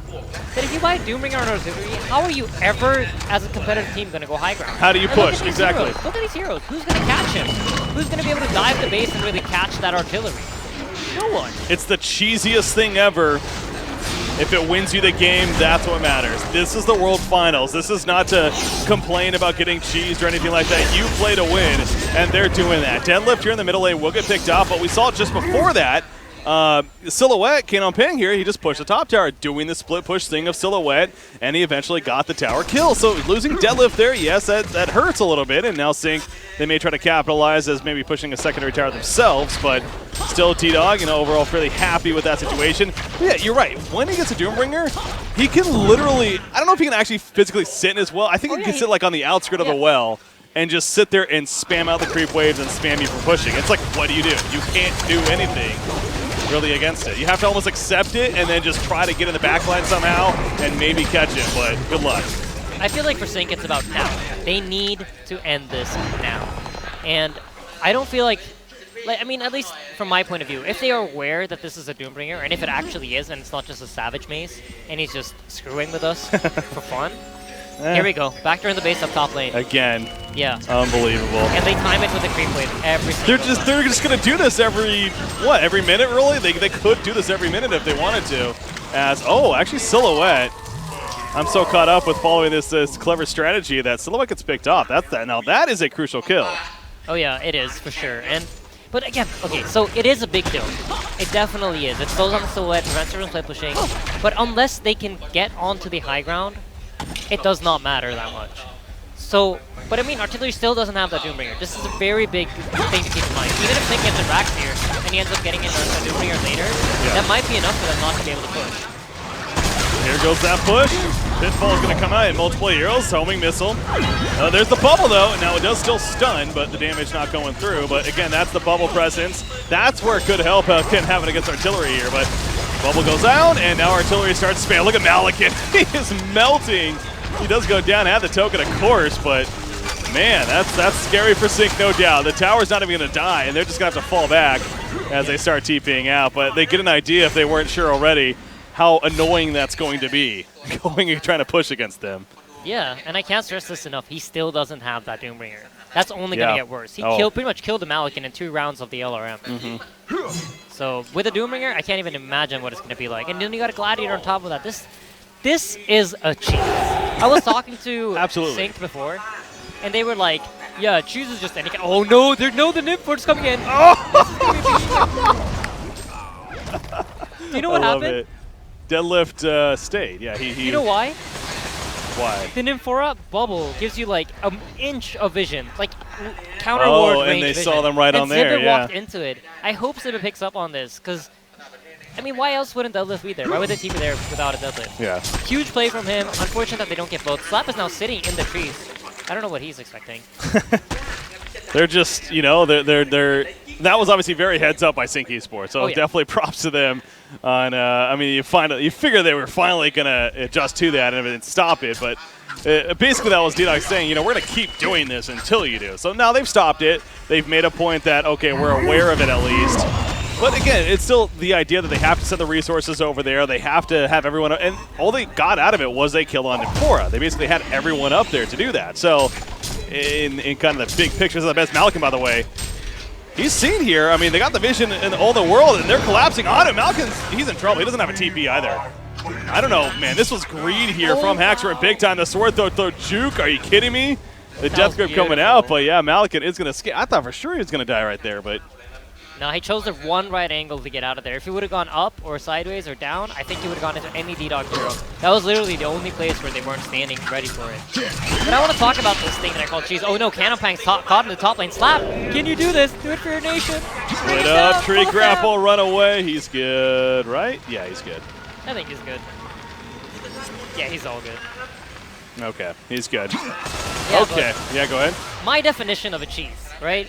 that if you buy Doombringer on artillery, how are you ever, as a competitive team, going to go high ground? How do you push? Exactly. Look at these heroes. Who's going to catch him? Who's going to be able to dive the base and really catch that artillery? No one. It's the cheesiest thing ever. If it wins you the game, that's what matters. This is the World Finals. This is not to complain about getting cheesed or anything like that. You play to win, and they're doing that. Deadlift here in the middle lane will get picked off, but we saw just before that, Silhouette came on ping here. He just pushed the top tower, doing the split push thing of Silhouette, and he eventually got the tower kill. So losing Deadlift there, yes, that hurts a little bit, and now Sync, they may try to capitalize as maybe pushing a secondary tower themselves, but still DDoG, overall fairly happy with that situation. But yeah, you're right. When he gets a Doombringer, he can literally, I don't know if he can actually physically sit in his well. I think he can sit like on the outskirt of the well and just sit there and spam out the creep waves and spam you for pushing. It's like, what do? You can't do anything really against it. You have to almost accept it and then just try to get in the backline somehow and maybe catch it, but good luck. I feel like for Sync, it's about now. They need to end this now. And I don't feel like, I mean, at least from my point of view, if they are aware that this is a Doombringer, and if it actually is, and it's not just a Savage Mace, and he's just screwing with us for fun, here we go. Backdoor in the base up top lane. Again. Yeah. Unbelievable. And they time it with a creep wave every single time. They're just going to do this every minute, really? They could do this every minute if they wanted to. Actually, Silhouette. I'm so caught up with following this clever strategy that Silhouette gets picked off. Now that is a crucial kill. Oh yeah, it is for sure. But again, okay, so it is a big kill. It definitely is. It slows on the Silhouette, prevents her from play pushing. But unless they can get onto the high ground, it does not matter that much. So, but I mean, Artillery still doesn't have that Doombringer. This is a very big thing to keep in mind. Even if Sync gets a Rax here, and he ends up getting in a Doombringer later, that might be enough for them not to be able to push. Here goes that push. Pitfall is going to come out in multiple heroes. Homing missile. There's the bubble, though. Now, it does still stun, but the damage not going through. But again, that's the bubble presence. That's where it could help can have it against Artillery here. But bubble goes out, and now Artillery starts spamming. Look at Malakin. He is melting. He does go down, have the token, of course, but man, that's scary for Sync, no doubt. The tower's not even going to die, and they're just going to have to fall back as they start TPing out. But they get an idea, if they weren't sure already, how annoying that's going to be, going and trying to push against them. Yeah, and I can't stress this enough. He still doesn't have that Doombringer. That's only going to get worse. He pretty much killed the Malakin in 2 rounds of the LRM. So with a Doombringer, I can't even imagine what it's going to be like. And then you got a Gladiator on top of that. This is a cheat. I was talking to Sync before, and they were like, yeah, Cheese is just any kind. Oh no, the Nymph Fort's coming in. Oh! Do you know what I love happened? It. Deadlift stayed. Yeah, he. You know why? Why? The Nymphora bubble gives you like an inch of vision, like counter ward range and they vision. saw them right on there. Zibit walked into it. I hope Zibit picks up on this, because I mean, why else wouldn't Deadlift be there? Why would the team be there without a Deadlift? Yeah. Huge play from him. Unfortunate that they don't get both. Slap is now sitting in the trees. I don't know what he's expecting. They're just, you know, they're. That was obviously very heads up by Sync Esports, so definitely props to them. On, I mean, you figure they were finally gonna adjust to that and stop it, but basically that was DDoG saying, you know, we're gonna keep doing this until you do. So now they've stopped it. They've made a point that okay, we're aware of it at least. But again, it's still the idea that they have to send the resources over there. They have to have everyone, and all they got out of it was a kill on Nymphora. They basically had everyone up there to do that. So, in kind of the big picture, this is the best Malkin, by the way. He's seen here. I mean, they got the vision in all the world, and they're collapsing on him. Malkin's, he's in trouble. He doesn't have a TP either. I don't know, man. This was greed here from Haxor big time. The sword throw juke. Are you kidding me? The death grip coming out, but yeah, Malkin is going to skip. I thought for sure he was going to die right there, but. No, he chose the one right angle to get out of there. If he would have gone up or sideways or down, I think he would have gone into any DDoG hero. That was literally the only place where they weren't standing ready for it. But I want to talk about this thing that I call cheese. Oh no, Cannonpang's caught in the top lane. Slap! Can you do this? Do it for your nation. Split up, tree grapple, run away. He's good, right? Yeah, he's good. I think he's good. Yeah, he's all good. Okay, he's good. Yeah, okay, yeah, go ahead. My definition of a cheese, right?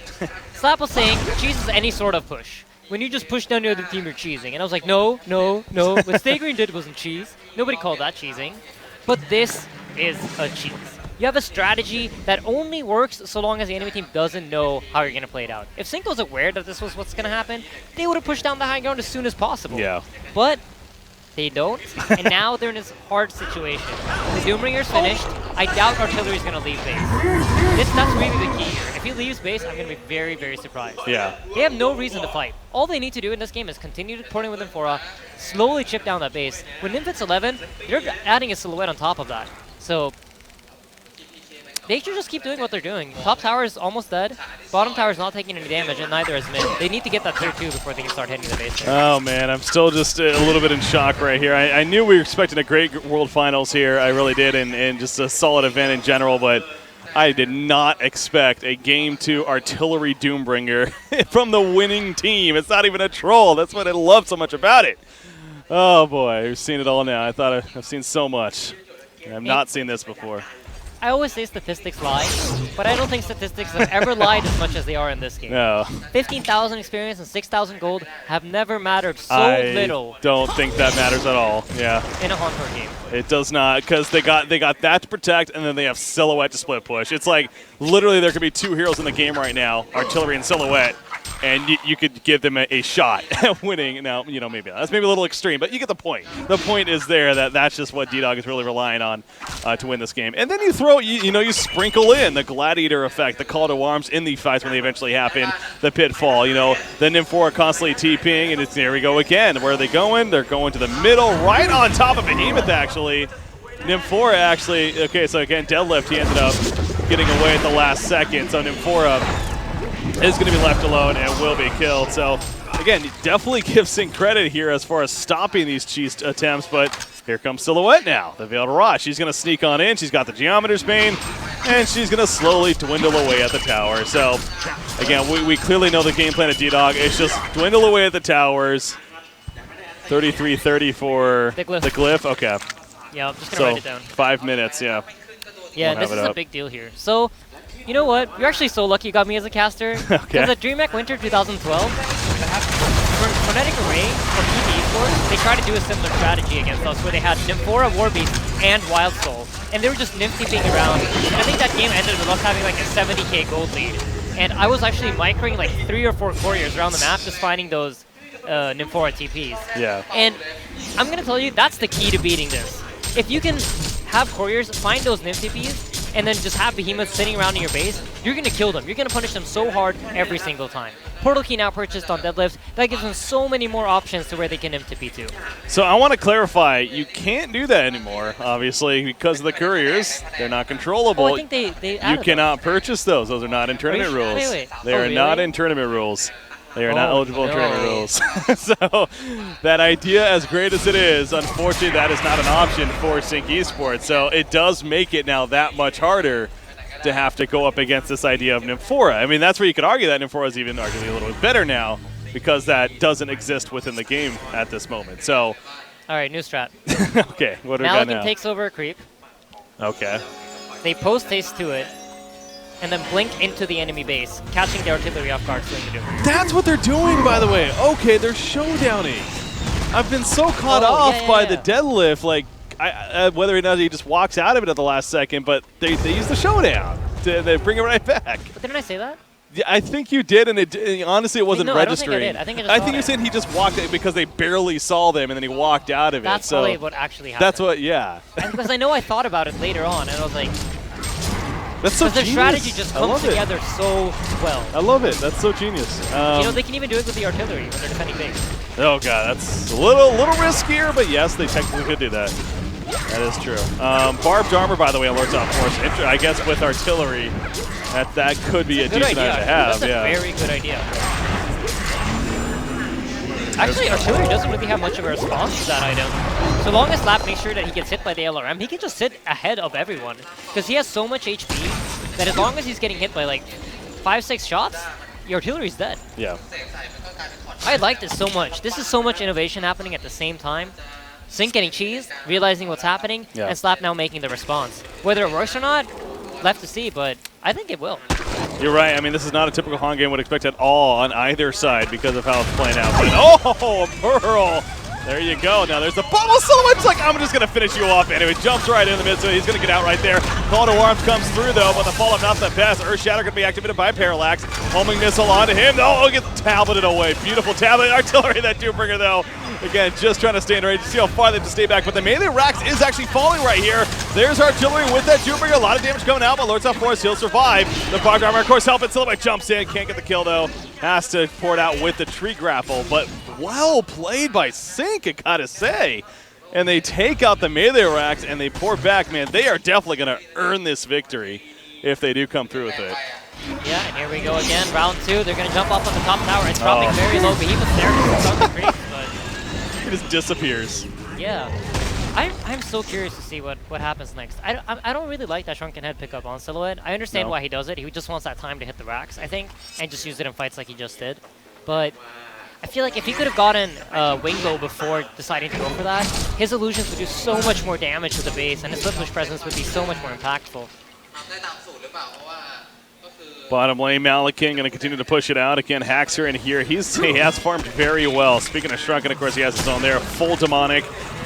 Slap was saying cheese is any sort of push. When you just push down the other team, you're cheesing. And I was like, no, no, no. What Stay Green did wasn't cheese. Nobody called that cheesing. But this is a cheese. You have a strategy that only works so long as the enemy team doesn't know how you're going to play it out. If Sync was aware that this was what's going to happen, they would have pushed down the high ground as soon as possible. Yeah. But they don't, and now they're in this hard situation. The Doombringer's finished. I doubt Artillery's going to leave base. That's really the key here. If he leaves base, I'm going to be very, very surprised. Yeah. They have no reason to fight. All they need to do in this game is continue porting with Nymphora, slowly chip down that base. When Nymph hits 11, they're adding a silhouette on top of that. So they should just keep doing what they're doing. Top tower is almost dead. Bottom tower is not taking any damage, and neither is mid. They need to get that tier 2 before they can start hitting the base. Oh, man, I'm still just a little bit in shock right here. I knew we were expecting a great World Finals here. I really did, and just a solid event in general, but I did not expect a Game 2 Artillery Doombringer from the winning team. It's not even a troll. That's what I love so much about it. Oh, boy, we've seen it all now. I thought I've seen so much. I've not seen this before. I always say statistics lie, but I don't think statistics have ever lied as much as they are in this game. No. 15,000 experience and 6,000 gold have never mattered so little. I don't think that matters at all. Yeah. In a Hauntor game. It does not, because they got that to protect, and then they have Silhouette to split push. It's like literally there could be 2 heroes in the game right now, Artillery and Silhouette, and you could give them a shot at winning. Now, you know, that's maybe a little extreme, but you get the point. The point is there that that's just what DDoG is really relying on to win this game. And then you throw, you sprinkle in the Gladiator effect, the call to arms in the fights when they eventually happen, the pitfall. The Nymphora constantly TPing, and there we go again. Where are they going? They're going to the middle, right on top of Behemoth, actually. Nymphora actually, okay, so again, Deadlift, he ended up getting away at the last second, so Nymphora is going to be left alone and will be killed. So, again, definitely give Sync credit here as far as stopping these cheese attempts, but here comes Silhouette now, the Veiled Rot. She's going to sneak on in. She's got the Geometer's Bane, and she's going to slowly dwindle away at the tower. So, again, we clearly know the game plan of DDoG. It's just dwindle away at the towers. 33-30 for the Glyph. Okay. Yeah, I'm just going to write it down. 5 minutes, yeah. Yeah, this is a big deal here. So, you know what? You're actually so lucky you got me as a caster. Because at DreamHack Winter 2012, Frenetic Array or PD Esports, they tried to do a similar strategy against us where they had Nymphora, Warbeast, and Wild Soul. And they were just Nymph TPing around. And I think that game ended with us having like a 70k gold lead. And I was actually microing like 3 or 4 couriers around the map just finding those Nymphora TPs. Yeah. And I'm going to tell you, that's the key to beating this. If you can have couriers find those Nymph TPs and then just have Behemoths sitting around in your base, you're going to kill them. You're going to punish them so hard every single time. Portal Key now purchased on Deadlift. That gives them so many more options to where they can Nymph to P2. So I want to clarify, you can't do that anymore, obviously, because of the couriers. They're not controllable. Oh, I think they You cannot purchase those. Those are not in tournament rules. Wait. They are not in tournament rules. They are not eligible in tournament rules. So that idea, as great as it is, unfortunately that is not an option for Sync Esports. So it does make it now that much harder to have to go up against this idea of Nymphora. I mean, that's where you could argue that Nymphora is even arguably a little bit better now because that doesn't exist within the game at this moment. So, all right, new strat. Okay, what do we got now? Malikan takes over a creep. Okay. They post haste to it, and then blink into the enemy base, catching the artillery off guard, swing the Doom. That's what they're doing, by the way. Okay, they're showdowning. I've been so caught off by the deadlift, like whether or not he just walks out of it at the last second, but they use the showdown to bring it right back. But didn't I say that? Yeah, I think you did, and honestly, it wasn't registering. I don't think I did. I think you said he just walked it because they barely saw them, and then he walked out of it. That's probably what actually happened. That's what, yeah. Because I know I thought about it later on, and I was like, that's so genius. The strategy just comes together so well. I love it. That's so genius. They can even do it with the artillery when they're defending base. Oh god, that's a little riskier, but yes, they technically could do that. That is true. Barbed armor, by the way, alerts off force. I guess with artillery, that could be a decent idea to have. That's a very good idea. Actually, artillery doesn't really have much of a response to that item. So long as Lap makes sure that he gets hit by the LRM, he can just sit ahead of everyone. Because he has so much HP that as long as he's getting hit by like 5-6 shots, the artillery's dead. Yeah. I like this so much. This is so much innovation happening at the same time. Sync getting cheesed, realizing what's happening, and Slap now making the response. Whether it works or not, left to see, but I think it will. You're right. I mean, this is not a typical Han game would expect at all on either side because of how it's playing out. But, oh, Pearl! There you go. Now there's the bubble silhouette. Like, I'm just going to finish you off anyway. Jumps right in the mid, so he's going to get out right there. Call to Arms comes through, though, but the follow-up not the best. Earth Shatter going to be activated by Parallax. Homing missile onto him. Oh, gets tableted away. Beautiful tablet. Artillery, that Doombringer, though. Again, just trying to stay in range to see how far they have to stay back. But the melee Rax is actually falling right here. There's artillery with that Doombringer. A lot of damage coming out, but Lords of Force, he'll survive. The Barbed Armor, of course, helping. Silhouette jumps in. Can't get the kill, though. Has to pour it out with the tree grapple. But well played by Sync, I gotta say. And they take out the melee Rax and they pour back. Man, they are definitely going to earn this victory if they do come through with it. Yeah, and here we go again. Round 2. They're going to jump up on the top tower. It's dropping very low. Behemoth's there to start the creep, but he just disappears. Yeah. I'm so curious to see what happens next. I don't really like that Shrunken Head pickup on Silhouette. I understand why he does it. He just wants that time to hit the racks, I think, and just use it in fights like he just did. But I feel like if he could have gotten Wingo before deciding to go for that, his illusions would do so much more damage to the base, and his flip push presence would be so much more impactful. Bottom lane, Malikan going to continue to push it out. Again, Haxer in here. He has farmed very well. Speaking of Shrunken, of course, he has his own there. Full Demonic.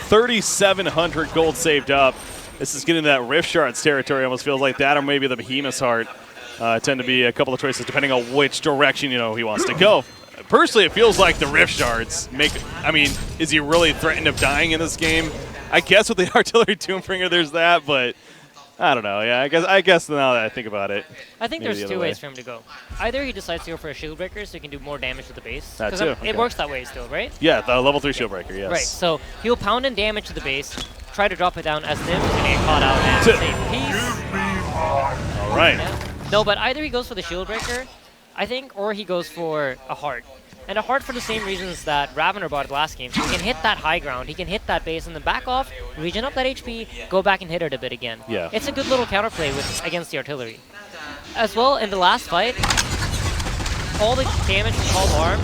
3,700 gold saved up. This is getting to that Rift Shards territory. Almost feels like that, or maybe the Behemoth's Heart. Tend to be a couple of choices depending on which direction he wants to go. Personally, it feels like the Rift Shards make. I mean, is he really threatened of dying in this game? I guess with the Artillery Doombringer, there's that, but I don't know. Yeah, I guess now that I think about it, I think there's two ways for him to go. Either he decides to go for a Shield Breaker so he can do more damage to the base. That too. It works that way still, right? Yeah, the level 3 Shield Breaker. Yes. Right. So he'll pound in damage to the base, try to drop it down as Nim is going to get caught out and save peace. All right. Yeah. No, but either he goes for the Shield Breaker, I think, or he goes for a Heart. And a Heart for the same reasons that Ravener bought it last game. He can hit that high ground, he can hit that base, and then back off, regen up that HP, go back and hit it a bit again. Yeah. It's a good little counterplay against the artillery. As well, in the last fight, all the damage from Called Arms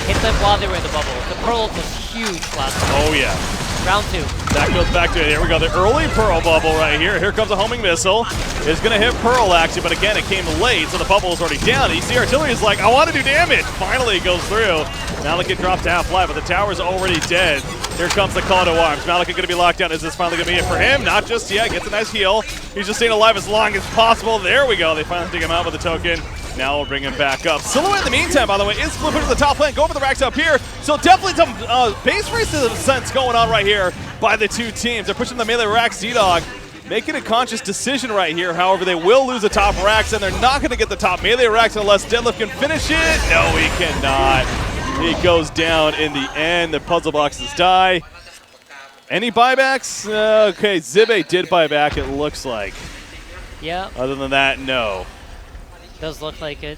hit them while they were in the bubble. The Pearl was huge last fight. Oh, yeah. Round 2. That goes back to it. Here we go. The early Pearl bubble right here. Here comes a homing missile. It's going to hit Pearl, actually, but again, it came late, so the bubble is already down. And you see Artillery is like, I want to do damage. Finally, it goes through. Malikan dropped half-life, but the tower's already dead. Here comes the call to arms. Malikan going to be locked down. Is this finally going to be it for him? Not just yet. Gets a nice heal. He's just staying alive as long as possible. There we go. They finally take him out with a token. Now we'll bring him back up. Silhouette in the meantime, by the way, is flipping to the top lane, going for the racks up here. So definitely some base racism sense going on right here by the two teams. They're pushing the melee racks. DDoG making a conscious decision right here. However, they will lose the top racks, and they're not going to get the top melee racks unless Deadlift can finish it. No, he cannot. He goes down in the end. The puzzle boxes die. Any buybacks? Okay, Zibe did buy back, it looks like. Yeah. Other than that, no. Does look like it.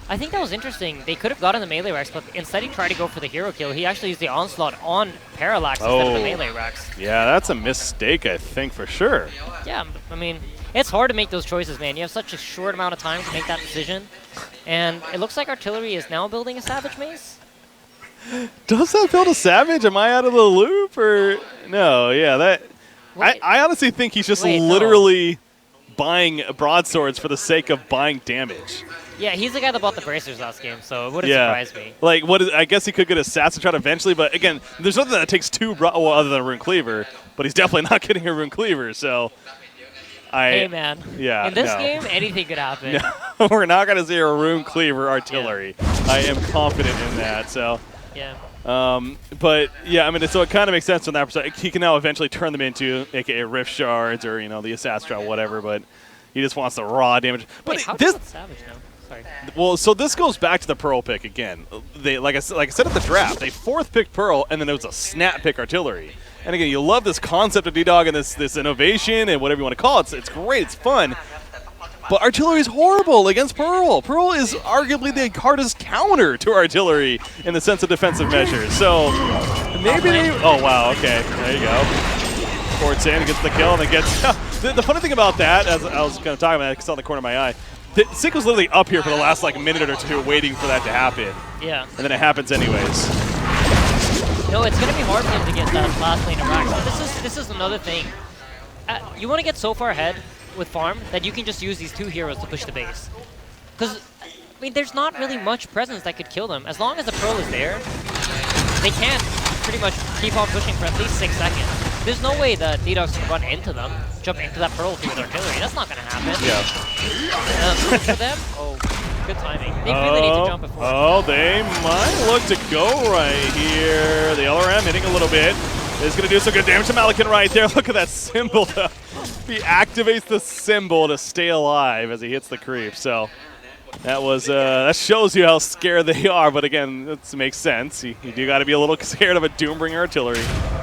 I think that was interesting. They could have gotten the melee racks, but instead he tried to go for the hero kill. He actually used the onslaught on Parallax instead of the melee racks. Yeah, that's a mistake, I think, for sure. Yeah, I mean, it's hard to make those choices, man. You have such a short amount of time to make that decision. And it looks like Artillery is now building a Savage Mace. Does that build a Savage? Am I out of the loop? Or no, yeah, that. I honestly think he's just literally buying broadswords for the sake of buying damage. Yeah, he's the guy that bought the bracers last game, so it wouldn't surprise me. Like, I guess he could get Assassin Shot eventually, but again, there's nothing that takes two, well, other than a Rune Cleaver, but he's definitely not getting a Rune Cleaver, so. Hey, man. Yeah, in this game, anything could happen. No, we're not going to see a Rune Cleaver Artillery. Yeah. I am confident in that, so. Yeah. But yeah, I mean, so it kind of makes sense from that perspective. He can now eventually turn them into, aka Rift Shards or the Assassin Shot, whatever. But he just wants the raw damage. But wait, how does Savage now? Sorry. Well, so this goes back to the Pearl pick again. They like I said at the draft, they fourth picked Pearl, and then it was a snap pick Artillery. And again, you love this concept of DDoG and this innovation and whatever you want to call it. It's great. It's fun. But Artillery is horrible against Pearl. Pearl is arguably the hardest counter to Artillery in the sense of defensive measures. So maybe they. Oh wow. Okay. There you go. Ports in, gets the kill, and then gets. The funny thing about that, as I was kind of talking about, I saw in the corner of my eye, Sink was literally up here for the last like minute or two, waiting for that to happen. Yeah. And then it happens anyways. No, it's going to be hard for him to get that last lane of racks. So this is another thing. You want to get so far ahead with farm that you can just use these two heroes to push the base. Because, I mean, there's not really much presence that could kill them. As long as the Pearl is there, they can pretty much keep on pushing for at least 6 seconds. There's no way the DDoGs can run into them, jump into that Pearl with Artillery. That's not going to happen. Yeah. For them, good timing. They really need to jump before. Oh, they might look to go right here. The LRM hitting a little bit. Is going to do some good damage to Malikan right there. Look at that symbol. He activates the symbol to stay alive as he hits the creep. So that was that shows you how scared they are. But again, that makes sense. You do got to be a little scared of a Doombringer Artillery.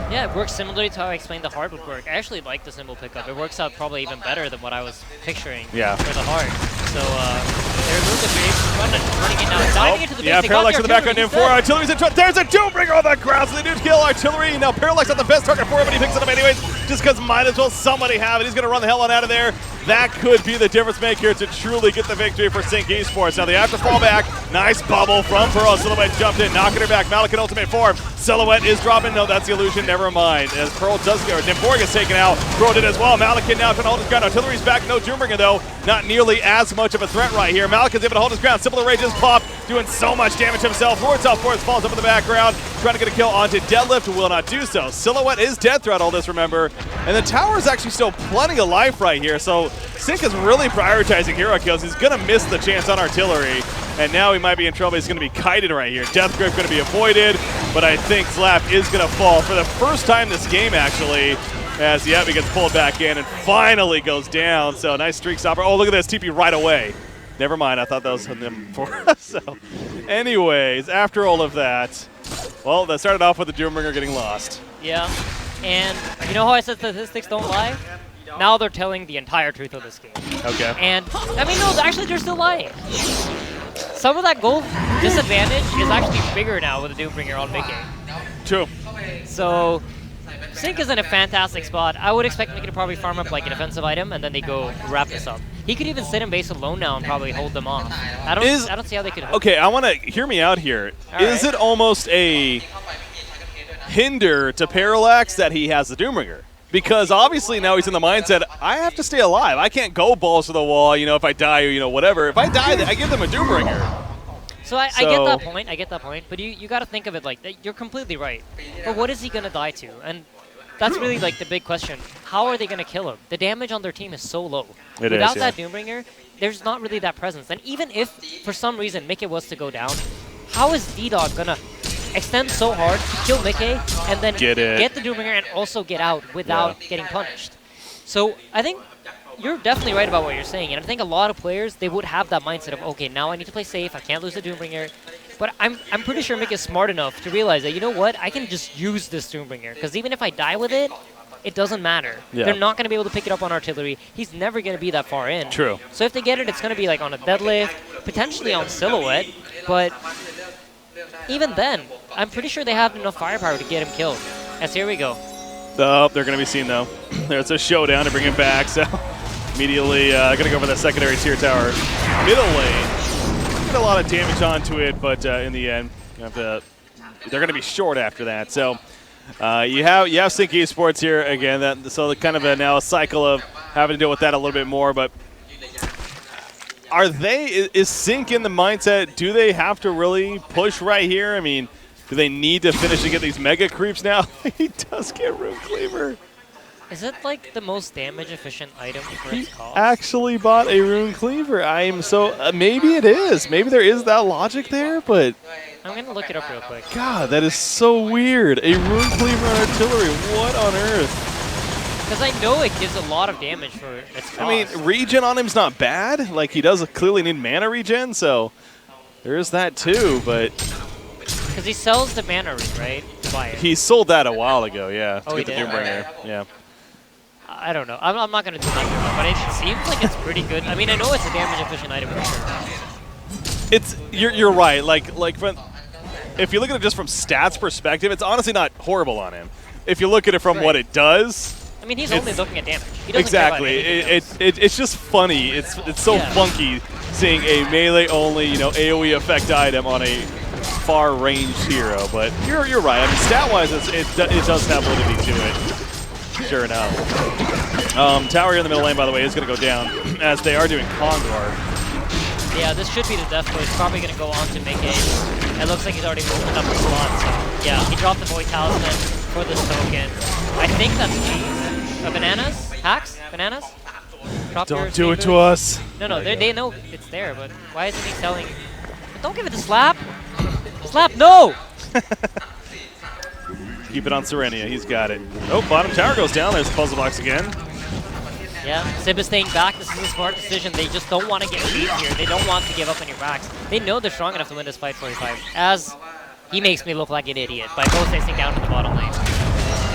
Yeah, it works similarly to how I explained the Heart would work. I actually like the symbol pickup. It works out probably even better than what I was picturing for the Heart. So they're a little bit running in now. Diving into the base. Yeah, Parallax in the background in 4. Artillery's in front. There's a Doombringer on the ground, so they do kill Artillery. Now Parallax not the best target for him, but he picks it up anyways, just because might as well somebody have it. He's going to run the hell on out of there. That could be the difference maker to truly get the victory for Sync Esports. Now they have to fall back. Nice bubble from Pearl. Silhouette jumped in, knocking her back. Malikan ultimate form. Silhouette is dropping. No, that's the illusion. Never mind. As Pearl does go, Nimborg is taken out. Pearl did as well. Malikan now trying to hold his ground. Artillery's back. No Doombringer though. Not nearly as much of a threat right here. Malikan's able to hold his ground. Simple Rage just popped, doing so much damage to himself. Lord's Out Force falls up in the background, trying to get a kill onto Deadlift. Will not do so. Silhouette is dead threat, all this, remember. And the tower is actually still plenty of life right here. So Sync is really prioritizing hero kills. He's going to miss the chance on Artillery. And now he might be in trouble. He's going to be kited right here. Death Grip going to be avoided. But I think Zlap is going to fall for the first time this game, actually. As he gets pulled back in and finally goes down. So nice streak stopper. Oh, look at this. TP right away. Never mind. I thought that was him for us. So anyways, after all of that, well, that started off with the Doombringer getting lost. Yeah. And you know how I said statistics don't lie? Now they're telling the entire truth of this game. Okay. And, I mean, no, actually, they're still lying. Some of that gold disadvantage is actually bigger now with the Doombringer on Mickey. True. So, Sync is in a fantastic spot. I would expect Mickey to probably farm up like a defensive item, and then they go wrap this up. He could even sit in base alone now and probably hold them off. I don't see how they could hold Okay, I want to hear me out here. Is it almost a hinder to Parallax that he has the Doombringer? Because obviously now he's in the mindset, I have to stay alive. I can't go balls to the wall, if I die or, whatever. If I die, I give them a Doombringer. So I get that point. I get that point. But you got to think of it like that. You're completely right. But what is he going to die to? And that's really like the big question. How are they going to kill him? The damage on their team is so low. Without that Doombringer, there's not really that presence. And even if, for some reason, Mickey was to go down, how is DDoG going to extend so hard to kill Mickey and then get the Doombringer and also get out without getting punished? So I think you're definitely right about what you're saying, and I think a lot of players, they would have that mindset of, okay, now I need to play safe, I can't lose the Doombringer. But I'm pretty sure Mick is smart enough to realize that, you know what, I can just use this Doombringer, because even if I die with it, it doesn't matter. Yeah. They're not going to be able to pick it up on artillery. He's never going to be that far in. True. So if they get it, it's going to be like on a deadlift, potentially on silhouette, but even then, I'm pretty sure they have enough firepower to get him killed. As here we go. Oh, they're going to be seen, though. There's a showdown to bring him back, so immediately going to go for that secondary tier tower. Middle lane. Get a lot of damage onto it, but in the end, you have to, they're going to be short after that. So you have Sync Esports here again. So kind of now a cycle of having to deal with that a little bit more, but is Sync in the mindset, do they have to really push right here? I mean, do they need to finish to get these mega creeps now? He does get Rune Cleaver. Is it like the most damage efficient item for its cost? Actually bought a Rune Cleaver. I am so maybe it is. Maybe there is that logic there, but I'm gonna look it up real quick. God, that is so weird. A Rune Cleaver on artillery. What on earth? Because I know it gives a lot of damage for its cost. I mean, regen on him's not bad. Like, he does clearly need mana regen, so there is that too, but because he sells the mana ring, right? Buy it. He sold that a while ago, yeah. Oh, he to get did? the Doombringer. Yeah. I don't know. I'm not going to do that, but it seems like it's pretty good. I mean, I know it's a damage-efficient item for sure. You're right. Like if you look at it just from stats perspective, it's honestly not horrible on him. If you look at it from what it does, I mean, he's only looking at damage. He doesn't exactly. care about anything else. It's just funny. It's so funky seeing a melee only, AOE effect item on a far ranged hero. But you're right. I mean, stat wise, it does have validity to it. Sure enough. Tower here in the middle lane, by the way, is going to go down as they are doing Congar. Yeah, this should be the death blow. He's probably going to go on to make a. It looks like he's already moved up a slot. So yeah, he dropped the Void Talisman for this token. I think that's G. Bananas? Hacks? Bananas? Drop Don't do it to us. No, they know it's there, but why isn't he selling? But don't give it to Slap. Slap, no! Keep it on Serenia. He's got it. Oh, bottom tower goes down. There's the puzzle box again. Yeah, Sib is staying back. This is a smart decision. They just don't want to get beat here. They don't want to give up on your backs. They know they're strong enough to win this fight 45. As he makes me look like an idiot by both facing down to the bottom lane.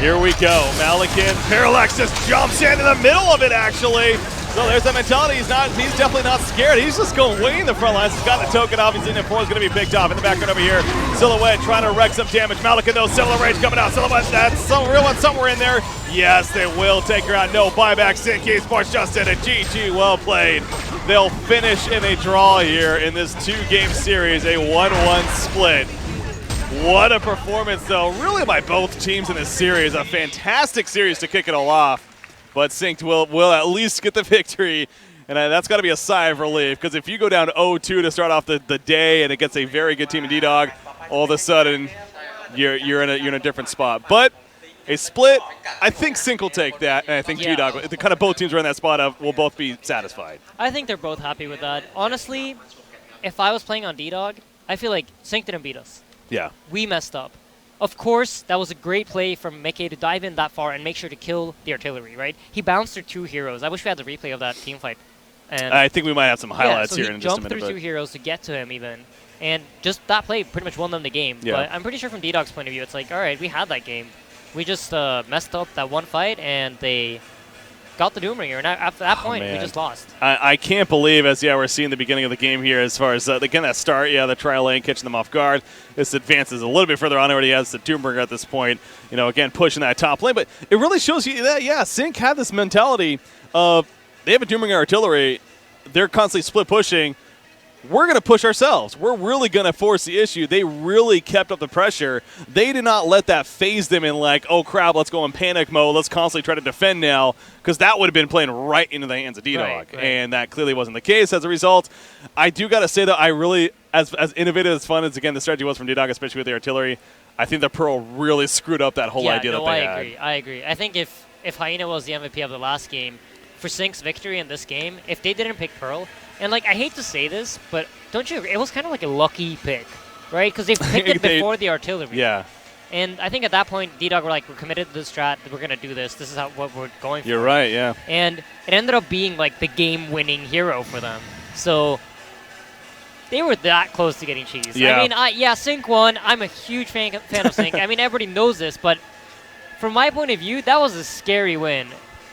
Here we go. Malikan, Parallax just jumps into the middle of it, actually. So there's that mentality. He's definitely not scared. He's just going way in the front lines. He's got the token, obviously, and 4 is going to be picked off. In the background over here, Silhouette trying to wreak some damage. Malikan, though, Silhouette Rage coming out. Silhouette, that's some real one somewhere in there. Yes, they will take her out. No buyback. Sync Esports just did it. GG, well played. They'll finish in a draw here in this 2-game series, a 1-1 split. What a performance, though, really by both teams in this series. A fantastic series to kick it all off. But Synced will at least get the victory, and that's got to be a sigh of relief, because if you go down 0-2 to start off the day and it gets a very good team in DDoG, all of a sudden you're in a different spot. But a split, I think Sync will take that, and I think DDoG, the kind of both teams are in that spot of, will both be satisfied. I think they're both happy with that. Honestly, if I was playing on DDoG, I feel like Sync didn't beat us. Yeah. We messed up. Of course, that was a great play from Mickey to dive in that far and make sure to kill the artillery, right? He bounced through 2 heroes. I wish we had the replay of that team fight. And I think we might have some highlights here in just a minute. He minute. jumped through 2 heroes to get to him even. And just that play pretty much won them the game. Yeah. But I'm pretty sure from DDoG's point of view, it's like, all right, we had that game. We just messed up that one fight, and they got the Doombringer. And after that point, we just lost. I can't believe, as we're seeing the beginning of the game here, as far as again that start, the trial lane catching them off guard. This advances a little bit further on. Already has the Doombringer at this point. Again pushing that top lane, but it really shows you that Sync had this mentality of they have a Doombringer artillery. They're constantly split pushing. We're going to push ourselves. We're really going to force the issue. They really kept up the pressure. They did not let that phase them in like, oh, crap, let's go in panic mode. Let's constantly try to defend now, because that would have been playing right into the hands of DDoG, right. And that clearly wasn't the case. As a result, I do got to say, though, I really, as innovative, as fun as, again, the strategy was from DDoG, especially with the artillery, I think the Pearl really screwed up that whole idea that they had. I agree. I think if Hyena was the MVP of the last game, for Sync's victory in this game, if they didn't pick Pearl, and I hate to say this, but don't you agree? It was kind of like a lucky pick, right? Because they picked it before the artillery. Yeah. And I think at that point, DDoG were like, we're committed to this strat. We're going to do this. This is what we're going for. You're right, yeah. And it ended up being like the game-winning hero for them. So they were that close to getting cheese. Yeah. I mean, Sync won. I'm a huge fan of Sync. I mean, everybody knows this, but from my point of view, that was a scary win.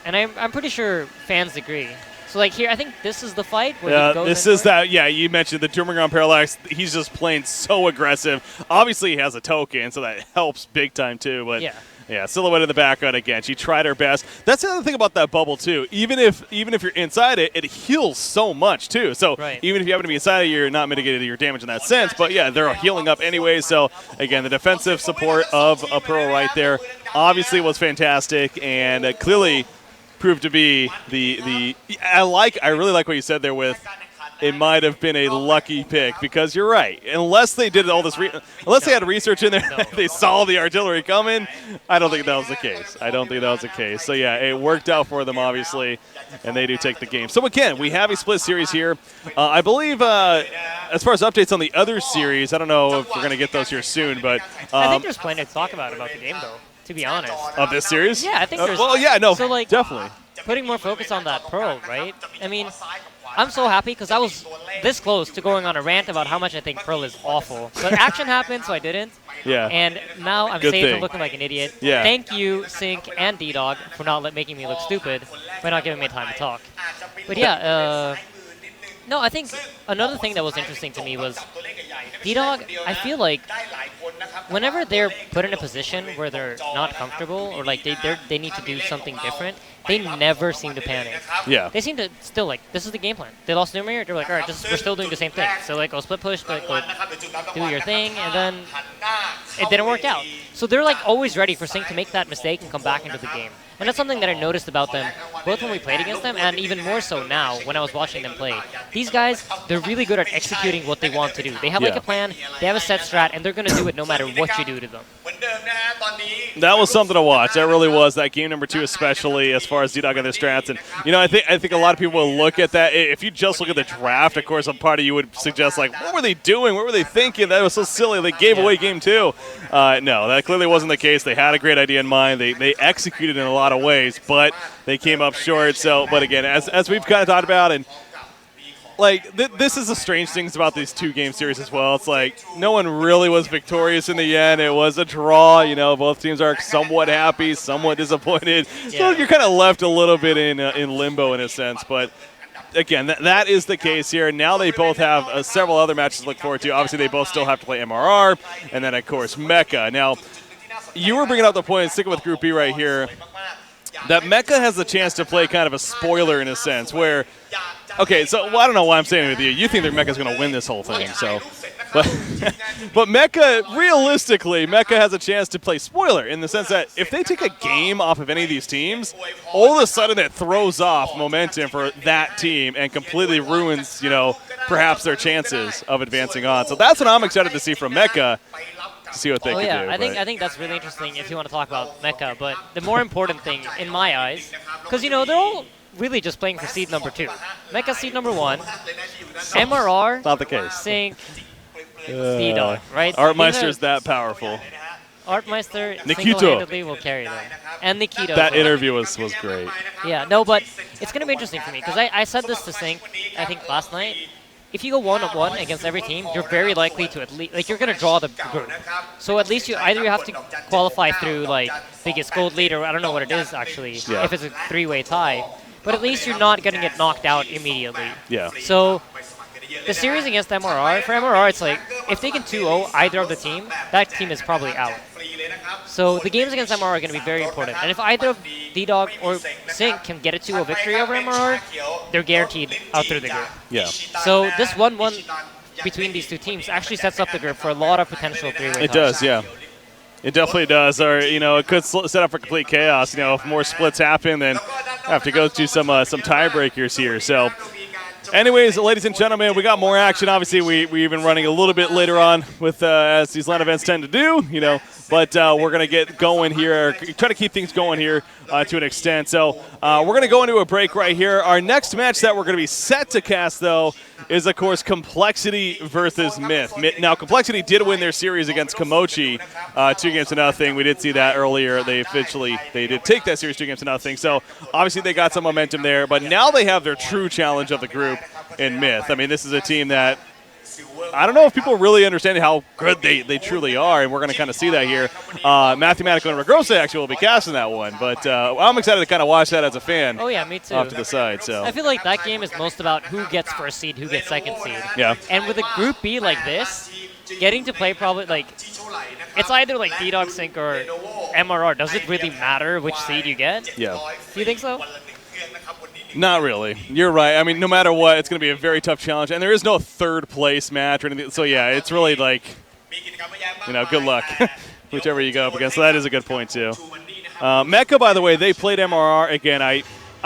And I'm pretty sure fans agree. So, like, here, I think this is the fight where he goes this is that. Yeah, you mentioned the Dooming Parallax. He's just playing so aggressive. Obviously, he has a token, so that helps big time, too. But yeah, Silhouette in the background again. She tried her best. That's the other thing about that bubble, too. Even if you're inside it, it heals so much, too. So even if you happen to be inside it, you're not mitigating your damage in that sense. But, yeah, they're healing up anyway. So, again, the defensive support of a Pearl right there obviously was fantastic and clearly proved to be the I really like what you said there with it might have been a lucky pick, because you're right. Unless they did all this unless they had research in there, they saw the artillery coming, I don't think that was the case. So yeah, it worked out for them obviously, and they do take the game. So again, we have a split series here. I believe as far as updates on the other series, I don't know if we're going to get those here soon, but I think there's plenty to talk about the game though. To be honest. Of this series? Yeah, I think there's... well, yeah, no, so, like, definitely. Putting more focus on that Pearl, right? I mean, I'm so happy because I was this close to going on a rant about how much I think Pearl is awful. But action happened, so I didn't. Yeah. And now I'm saved from looking like an idiot. Yeah. Thank you, Sync and DDoG, for not making me look stupid by not giving me time to talk. But yeah, no, I think another thing that was interesting to me was DDoG, I feel like whenever they're put in a position where they're not comfortable or like they need to do something different, they never seem to panic. Yeah. They seem to still like, this is the game plan. They lost Numerator, they're like, all right, we're still doing the same thing. So like, go split push, go do your thing, and then it didn't work out. So they're like always ready for Sync to make that mistake and come back into the game. And that's something that I noticed about them, both when we played against them and even more so now when I was watching them play. These guys, they're really good at executing what they want to do. They have like a plan, they have a set strat, and they're going to do it no matter what you do to them. That was something to watch. That really was. That game number 2 especially, as far as DDoG and their strats. And, you know, I think a lot of people will look at that. If you just look at the draft, of course, a part of you would suggest, like, what were they doing? What were they thinking? That was so silly. They gave away game 2. No, that clearly wasn't the case. They had a great idea in mind. They executed in a lot of ways, but they came up short. So, but again, as we've kind of talked about, and like this is the strange things about these 2-game series as well. It's like no one really was victorious in the end. It was a draw. You know, both teams are somewhat happy, somewhat disappointed. So you're kind of left a little bit in limbo in a sense. But again, that is the case here. Now they both have several other matches to look forward to. Obviously, they both still have to play MRR, and then of course Mecha. Now, you were bringing up the point, sticking with Group B right here, that Mecha has the chance to play kind of a spoiler in a sense where, okay, so I don't know why I'm saying it with you. You think that Mecha's going to win this whole thing, so. But Mecha, realistically, Mecha has a chance to play spoiler in the sense that if they take a game off of any of these teams, all of a sudden it throws off momentum for that team and completely ruins, you know, perhaps their chances of advancing on. So that's what I'm excited to see from Mecha. See what they can do. I think that's really interesting if you want to talk about Mecha, but the more important thing in my eyes, because you know they're all really just playing for seed number 2. Mecha seed number 1, MRR, not the case. Sync, DDoG, right? Artmeister's that powerful. Artmeister single-handedly will carry them, and Nikito. That interview was great. Yeah, no, but it's going to be interesting for me because I said this to Sync, I think last night. If you go 1-1 against every team, you're very likely to at least, like, you're going to draw the group. So at least you have to qualify through, like, biggest gold lead, or I don't know what it is, actually, if it's a 3-way tie. But at least you're not going to get knocked out immediately. Yeah. So the series against MRR, for MRR, it's like, if they can 2-0 either of the team, that team is probably out. So the games against MRR are going to be very important. And if either of DDoG or Sync can get a 2-0 victory over MRR, they're guaranteed out through the group. Yeah. So this 1-1 between these 2 teams actually sets up the group for a lot of potential 3-way It does, yeah. It definitely does. Or, you know, it could set up for complete chaos. You know, if more splits happen, then have to go to some tiebreakers here. So, anyways, ladies and gentlemen, we got more action. Obviously, we've been running a little bit later on with as these LAN events tend to do, you know. But we're going to get going here, try to keep things going here to an extent. So we're going to go into a break right here. Our next match that we're going to be set to cast, though, is, of course, Complexity versus Myth. Now, Complexity did win their series against Komochi 2-0. We did see that earlier. They did take that series 2-0. So, obviously, they got some momentum there. But now they have their true challenge of the group in Myth. I mean, this is a team that I don't know if people really understand how good they truly are, and we're going to kind of see that here. Mathematical and Regrosa actually will be casting that one, but I'm excited to kind of watch that as a fan. Oh, yeah, me too. Off to the side. So I feel like that game is most about who gets first seed, who gets second seed. Yeah. And with a Group B like this, getting to play probably, like, it's either like DDoG Sync or MRR. Does it really matter which seed you get? Yeah. Do you think so? Not really. You're right. I mean, no matter what, it's going to be a very tough challenge, and there is no third place match or anything. So yeah, it's really like, good luck, whichever you go up against. So that is a good point too. Mecha, by the way, they played MRR again. I'm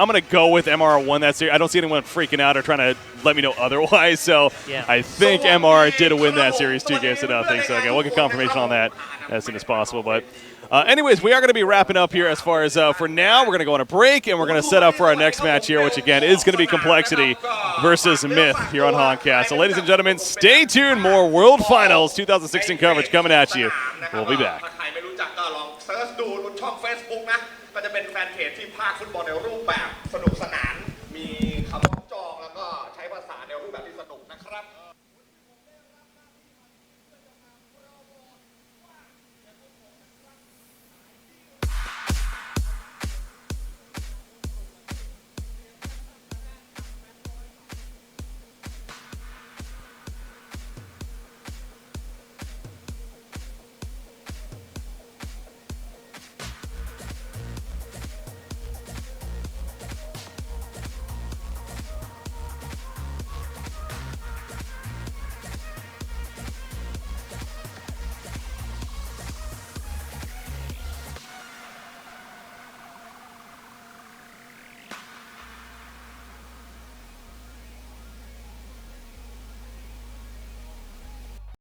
going to go with MRR won that series. I don't see anyone freaking out or trying to let me know otherwise. So yeah. I think MRR did win that series 2-0. So again, we'll get confirmation on that as soon as possible. But anyways, we are going to be wrapping up here as far as for now. We're going to go on a break, and we're going to set up for our next match here, which, again, is going to be Complexity versus Myth here on Honcast. So, ladies and gentlemen, stay tuned. More World Finals 2016 coverage coming at you. We'll be back. ก็จะเป็นแฟนเพจที่พากย์ฟุตบอลในรูปแบบสนุกสนานมีคำว่าจองแล้วก็ใช้ภาษาในรูปแบบที่สนุกนะครับ